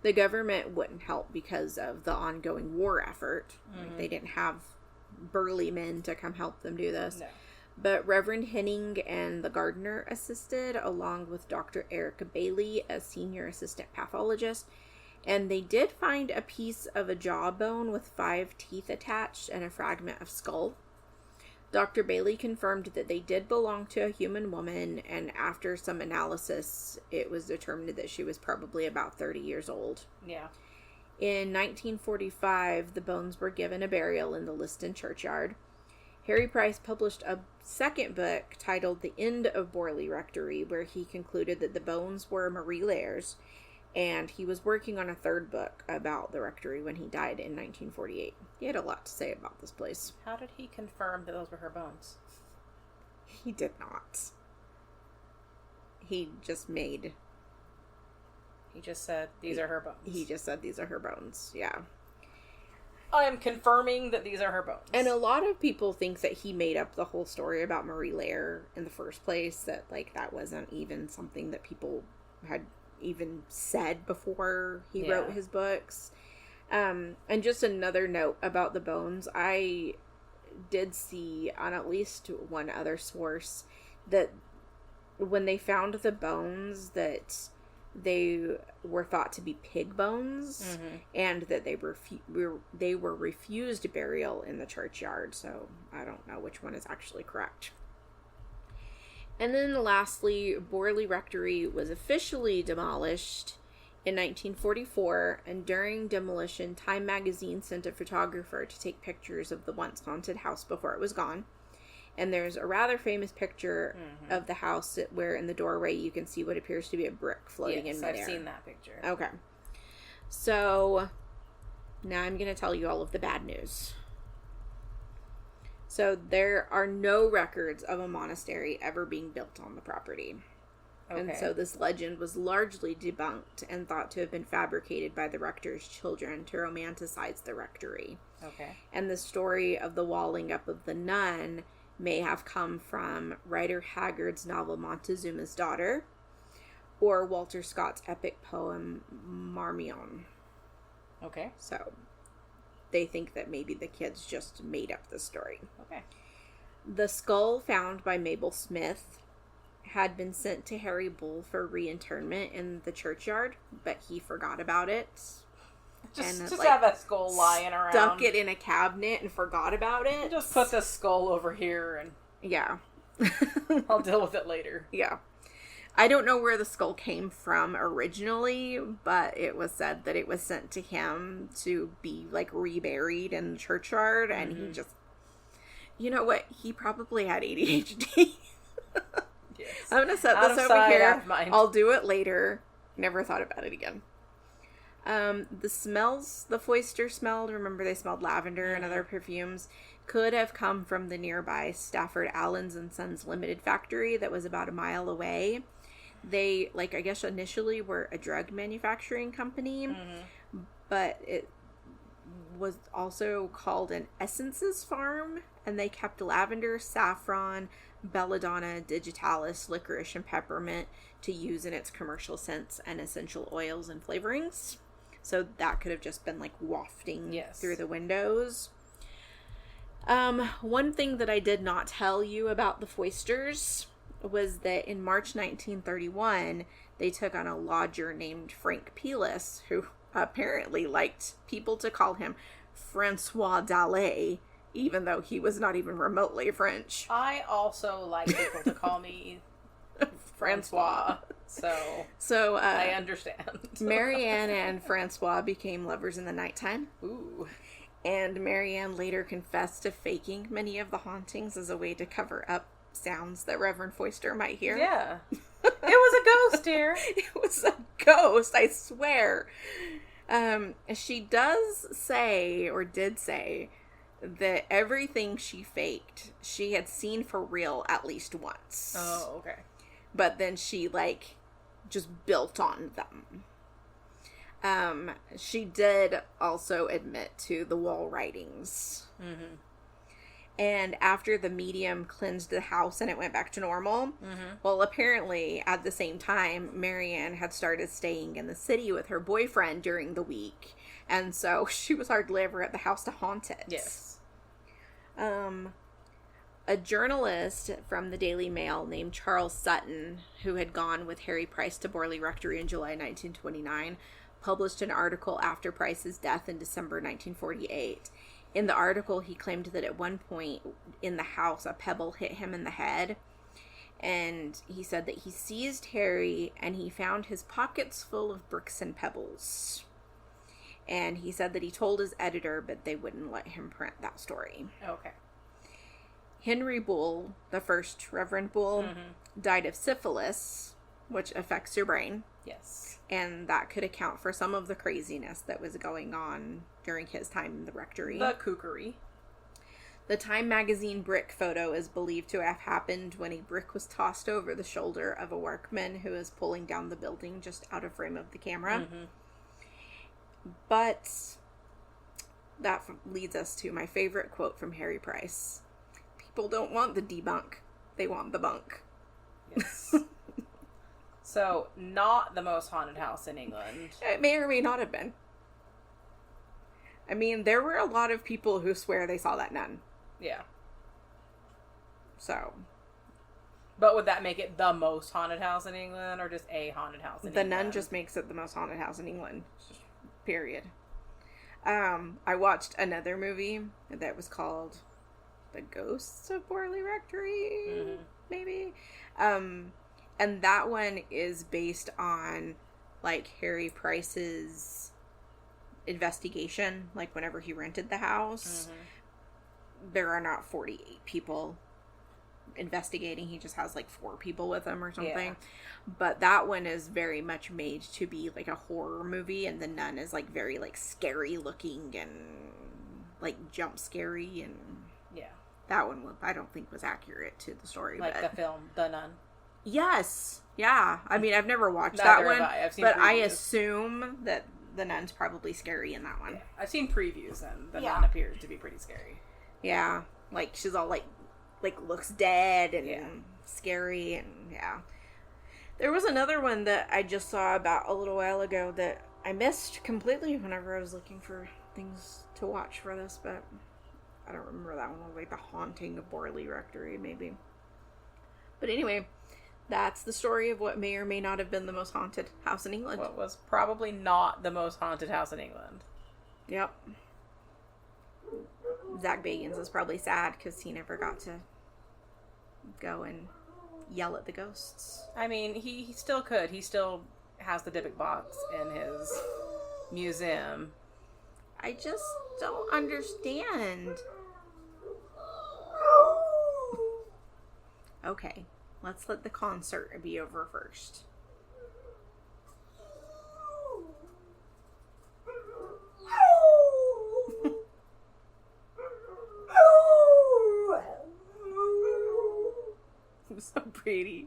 The government wouldn't help because of the ongoing war effort. Like, they didn't have burly men to come help them do this. No. But Reverend Henning and the gardener assisted, along with Dr. Eric Bailey, a senior assistant pathologist. And they did find a piece of a jawbone with 5 teeth attached and a fragment of skull. Dr. Bailey confirmed that they did belong to a human woman, and after some analysis, it was determined that she was probably about 30 years old. Yeah. In 1945, the bones were given a burial in the Liston churchyard. Harry Price published a second book titled The End of Borley Rectory, where he concluded that the bones were Marie Laire's, And he was working on a third book about the rectory when he died in 1948. He had a lot to say about this place. How did he confirm that those were her bones? He did not. He just said, these are her bones. He just said, these are her bones. Yeah. I am confirming that these are her bones. And a lot of people think that he made up the whole story about Marie Lair in the first place. That, like, that wasn't even something that people had even said before he wrote his books. And just another note about the bones. I did see on at least one other source that when they found the bones that they were thought to be pig bones, and that they were refused burial in the churchyard. So I don't know which one is actually correct. And then lastly, Borley Rectory was officially demolished in 1944, and during demolition, Time magazine sent a photographer to take pictures of the once haunted house before it was gone. And there's a rather famous picture of the house where in the doorway you can see what appears to be a brick floating in midair. I've seen that picture. Okay. So, now I'm going to tell you all of the bad news. So, there are no records of a monastery ever being built on the property. Okay. And so this legend was largely debunked and thought to have been fabricated by the rector's children to romanticize the rectory. Okay. And the story of the walling up of the nun may have come from Rider Haggard's novel Montezuma's Daughter, or Walter Scott's epic poem Marmion. Okay. So they think that maybe the kids just made up the story. Okay. The skull found by Mabel Smith had been sent to Harry Bull for reinterment in the churchyard, but he forgot about it. Just have a skull lying around. Stuck it in a cabinet and forgot about it. Just put the skull over here and... Yeah. I'll deal with it later. Yeah. I don't know where the skull came from originally, but it was said that it was sent to him to be, like, reburied in the churchyard, and he just... You know what? He probably had ADHD. Yes. I'm going to set this over here. I'll do it later. Never thought about it again. The smells the Foyster smelled, remember they smelled lavender and other perfumes, could have come from the nearby Stafford Allens and Sons Limited factory that was about a mile away. They, I guess initially were a drug manufacturing company, but it was also called an essences farm, and they kept lavender, saffron, belladonna, digitalis, licorice, and peppermint to use in its commercial scents and essential oils and flavorings. So that could have just been wafting through the windows. One thing that I did not tell you about the Foysters was that in March 1931, they took on a lodger named Frank Pelis, who apparently liked people to call him Francois Dallet, even though he was not even remotely French. I also like people to call me Francois. So I understand. Marianne and Francois became lovers in the nighttime. Ooh. And Marianne later confessed to faking many of the hauntings as a way to cover up sounds that Reverend Foyster might hear. Yeah. It was a ghost, dear. It was a ghost, I swear. She does say, or did say, that everything she faked, she had seen for real at least once. Oh, okay. But then she, just built on them. She did also admit to the wall writings. Mm-hmm. And after the medium cleansed the house and it went back to normal, well, apparently, at the same time, Marianne had started staying in the city with her boyfriend during the week. And so she was hardly ever at the house to haunt it. Yes. A journalist from the Daily Mail named Charles Sutton, who had gone with Harry Price to Borley Rectory in July 1929, published an article after Price's death in December 1948. In the article, he claimed that at one point in the house, a pebble hit him in the head. And he said that he seized Harry and he found his pockets full of bricks and pebbles. And he said that he told his editor, but they wouldn't let him print that story. Okay. Henry Bull, the first Reverend Bull, died of syphilis which affects your brain. Yes. And that could account for some of the craziness that was going on during his time in the rectory. The kookery. The Time magazine brick photo is believed to have happened when a brick was tossed over the shoulder of a workman who was pulling down the building just out of frame of the camera. Mm-hmm. But that leads us to my favorite quote from Harry Price. People don't want the debunk. They want the bunk. Yes. So, not the most haunted house in England. It may or may not have been. I mean, there were a lot of people who swear they saw that nun. Yeah. So. But would that make it the most haunted house in England, or just a haunted house in England? The nun just makes it the most haunted house in England. Period. I watched another movie that was called The Ghosts of Borley Rectory, maybe. And that one is based on, like, Harry Price's investigation, like, whenever he rented the house. There are not 48 people investigating. He just has, like, 4 people with him or something. Yeah. But that one is very much made to be, like, a horror movie, and the nun is, like, very, like, scary looking and, like, jump scary, and... Yeah. That one, I don't think, was accurate to the story. Like the film, The Nun. Yes. Yeah. I mean, I've never watched that one, I've seen but previews. I assume that the nun's probably scary in that one. Yeah. I've seen previews, and the nun appears to be pretty scary. Yeah. Like, she's all, like looks dead and scary, and yeah. There was another one that I just saw about a little while ago that I missed completely whenever I was looking for things to watch for this, but I don't remember that one. It was like The Haunting of Borley Rectory, maybe. But anyway, that's the story of what may or may not have been the most haunted house in England. What was probably not the most haunted house in England. Yep. Zach Bagans is probably sad because he never got to go and yell at the ghosts. I mean, he still could. He still has the Dybbuk box in his museum. I just don't understand. Okay, let's let the concert be over first. So pretty.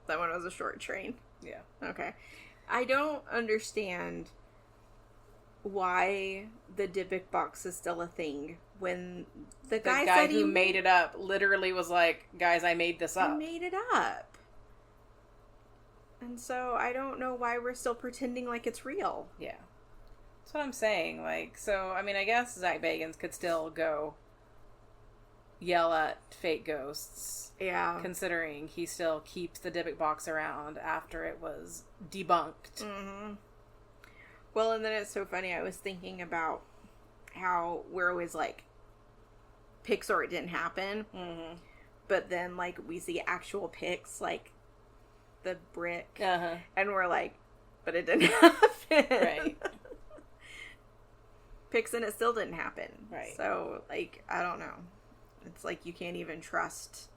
That one was a short train. Yeah. Okay. I don't understand why the Dybbuk box is still a thing when the guy said who made it up literally was like, guys, I made this up. I made it up. And so I don't know why we're still pretending like it's real. Yeah. That's what I'm saying. Like, so, I mean, I guess Zach Bagans could still go yell at fake ghosts. Yeah. Considering he still keeps the Dybbuk box around after it was debunked. Mm-hmm. Well, and then it's so funny. I was thinking about how we're always like, pics or it didn't happen. Mm-hmm. But then, like, we see actual pics, like the brick. Uh-huh. And we're like, but it didn't happen. Right. Pics and it still didn't happen. Right. So, like, I don't know. It's like you can't even trust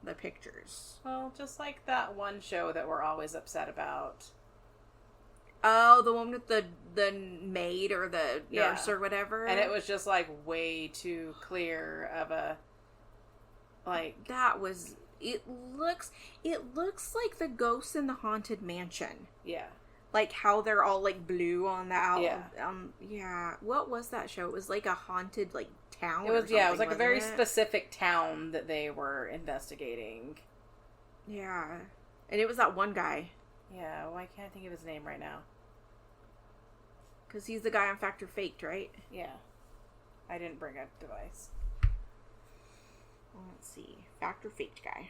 the pictures. Well, just like that one show that we're always upset about. Oh, the one with the maid or the nurse or whatever. And it was just like way too clear of a like that was it looks like the ghosts in the Haunted Mansion. Yeah. Like how they're all like blue on the out. Yeah. Yeah. What was that show? It was like a haunted like town. It was it was like a very it? specific town that they were investigating. Yeah. And it was that one guy. Yeah, why can't I think of his name right now? Because he's the guy on Fact or Faked, right? Yeah. I didn't bring a device. Let's see. Fact or Faked guy.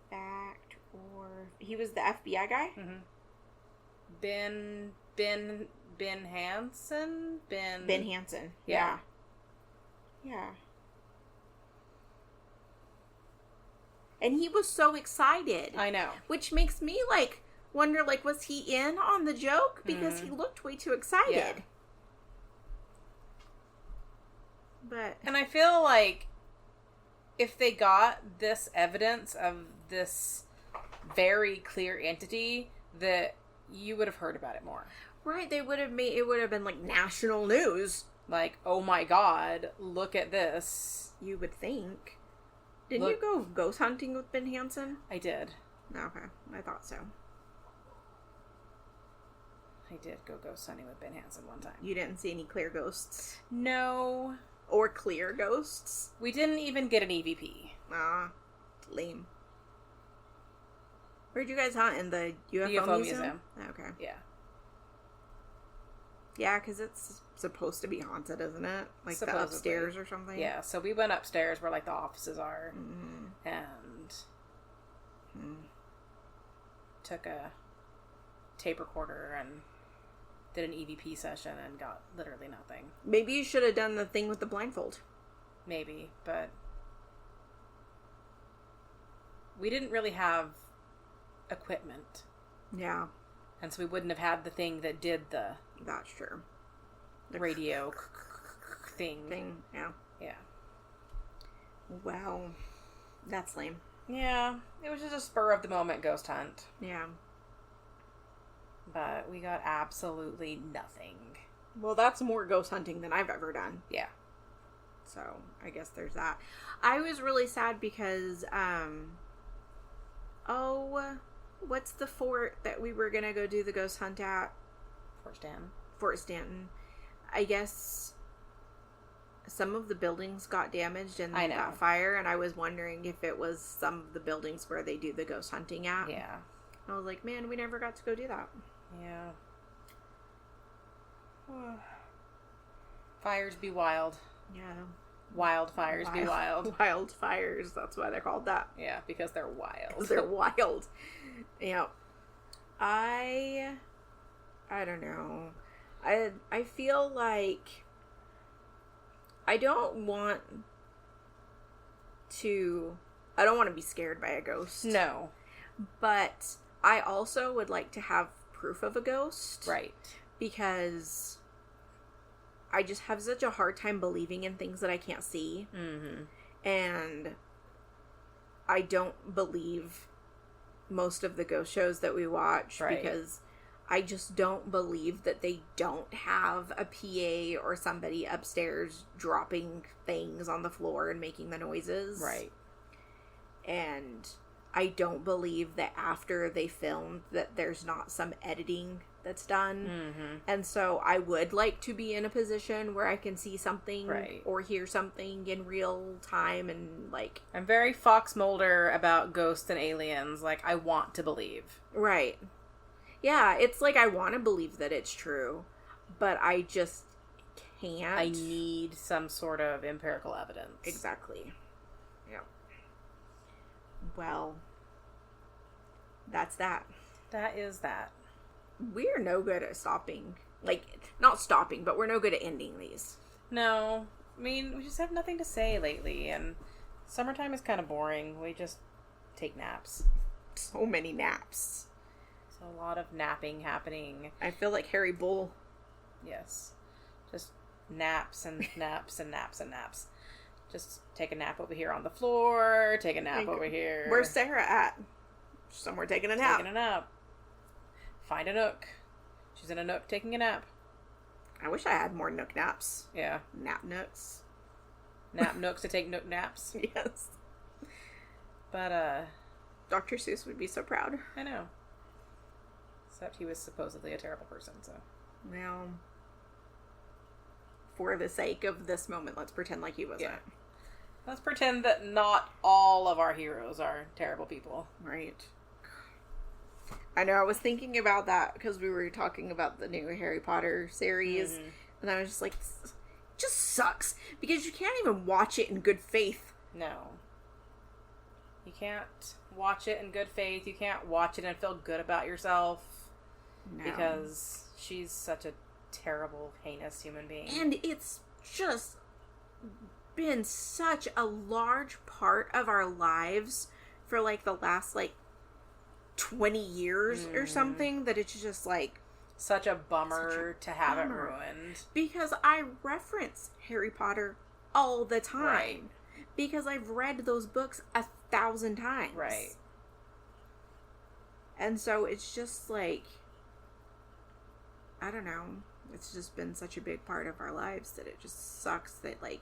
Fact or... He was the FBI guy? Mm-hmm. Ben Hansen? Ben Hansen. Yeah. Yeah. And he was so excited. I know. Which makes me, like, wonder, like, was he in on the joke? Because he looked way too excited. Yeah. But... And I feel like if they got this evidence of this very clear entity, that you would have heard about it more. Right, it would have been like national news. Like, oh my god, look at this. You would think. Didn't you go ghost hunting with Ben Hansen? I did. Okay, I thought so. I did go ghost hunting with Ben Hansen one time. You didn't see any clear ghosts? No. Or clear ghosts? We didn't even get an EVP. Ah, lame. Where'd you guys hunt? In the UFO Museum? Okay. Yeah. Yeah, because it's supposed to be haunted, isn't it? Like Supposedly. the upstairs or something? Yeah, so we went upstairs where, like, the offices are. Mm-hmm. And took a tape recorder and did an EVP session and got literally nothing. Maybe you should have done the thing with the blindfold. Maybe, but we didn't really have equipment. Yeah. And so we wouldn't have had the thing that did the... That's true. The radio thing. Yeah. Yeah. Well, that's lame. Yeah, it was just a spur of the moment ghost hunt. Yeah. But we got absolutely nothing. Well, that's more ghost hunting than I've ever done. Yeah. So, I guess there's that. I was really sad because, what's the fort that we were going to go do the ghost hunt at? Fort Stanton. I guess some of the buildings got damaged in that fire, and I was wondering if it was some of the buildings where they do the ghost hunting at. Yeah. I was like, man, we never got to go do that. Yeah. Fires be wild. Yeah. Wildfires be wild. Wildfires, that's why they're called that. Yeah, because they're wild. They're wild. Yeah. I don't know. I feel like I don't want to be scared by a ghost. No. But I also would like to have proof of a ghost. Right. Because I just have such a hard time believing in things that I can't see. Mm-hmm. And I don't believe most of the ghost shows that we watch because I just don't believe that they don't have a PA or somebody upstairs dropping things on the floor and making the noises. Right. And I don't believe that after they filmed that there's not some editing that's done. Mm-hmm. And so I would like to be in a position where I can see something or hear something in real time and like... I'm very Fox Mulder about ghosts and aliens. Like, I want to believe. Right. Yeah, it's like I want to believe that it's true, but I just can't. I need some sort of empirical evidence. Exactly. Yeah. Well, that's that. That is that. We're no good at stopping. Like, not stopping, but we're no good at ending these. No. I mean, we just have nothing to say lately, and summertime is kind of boring. We just take naps. So many naps. So a lot of napping happening. I feel like Harry Bull. Yes. Just naps and naps and naps and naps. Just take a nap over here on the floor, take a nap over here. Where's Sarah at? Somewhere taking a nap. Taking a nap. Find a nook. She's in a nook taking a nap. I wish I had more nook naps. Yeah. Nap nooks. Nap nooks to take nook naps. Yes. But, Dr. Seuss would be so proud. I know. Except he was supposedly a terrible person, so. Well, for the sake of this moment, let's pretend like he wasn't. Yeah. Let's pretend that not all of our heroes are terrible people. Right. I know, I was thinking about that because we were talking about the new Harry Potter series, and I was just like, it just sucks because you can't even watch it in good faith. No. You can't watch it in good faith. You can't watch it and feel good about yourself. No. Because she's such a terrible, heinous human being. And it's just been such a large part of our lives for, like, the last, like, 20 years or something that it's just, like... Such a bummer to have it ruined. Because I reference Harry Potter all the time. Right. because I've read those books 1,000 times. Right. And so it's just like, I don't know. It's just been such a big part of our lives that it just sucks that, like,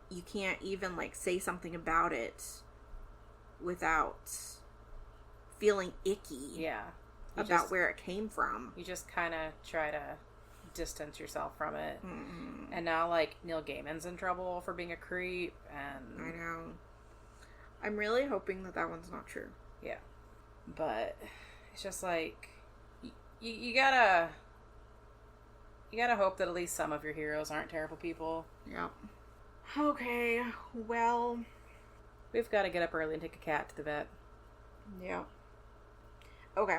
you can't even, like, say something about it without feeling icky. Yeah. About where it came from. You just kind of try to distance yourself from it. Mm-hmm. And now, like, Neil Gaiman's in trouble for being a creep, and... I know. I'm really hoping that one's not true. Yeah. But it's just like, you gotta hope that at least some of your heroes aren't terrible people. Yep. Okay, well... We've got to get up early and take a cat to the vet. Yeah. Okay.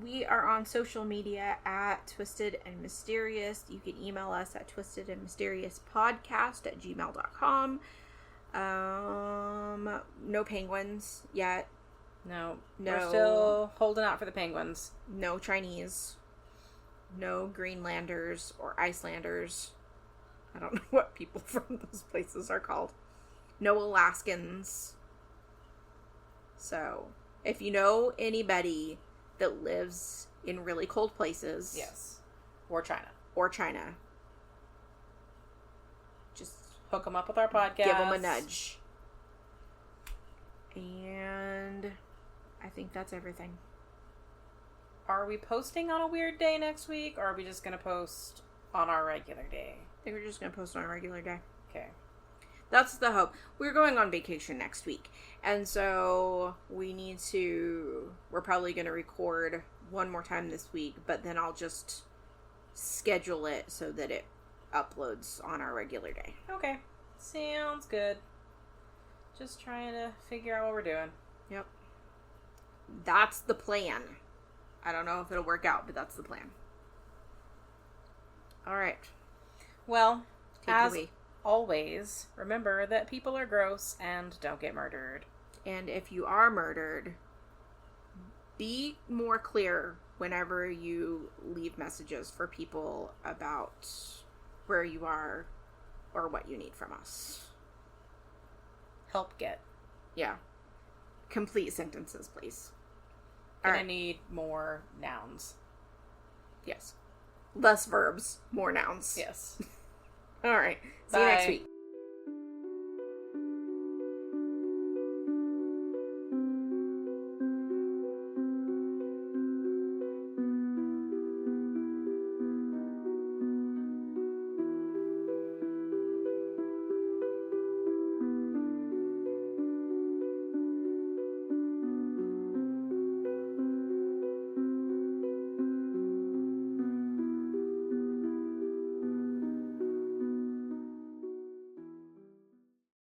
We are on social media at Twisted and Mysterious. You can email us at twistedandmysteriousPodcast@gmail.com. No penguins yet. No. We're still holding out for the penguins. No Chinese. No Greenlanders or Icelanders. I don't know what people from those places are called. No Alaskans. So, if you know anybody that lives in really cold places. Yes. Or China. Just hook them up with our podcast. Give them a nudge. And I think that's everything. Are we posting on a weird day next week, or are we just going to post on our regular day? I think we're just going to post on a regular day. Okay. That's the hope. We're going on vacation next week. And so we're probably going to record one more time this week, but then I'll just schedule it so that it uploads on our regular day. Okay. Sounds good. Just trying to figure out what we're doing. Yep. That's the plan. I don't know if it'll work out, but that's the plan. All right. Well, take it away. Always, remember that people are gross and don't get murdered. And if you are murdered, be more clear whenever you leave messages for people about where you are or what you need from us. Help get. Yeah. Complete sentences, please. And I need more nouns. Yes. Less verbs, more nouns. Yes. All right. See you next week.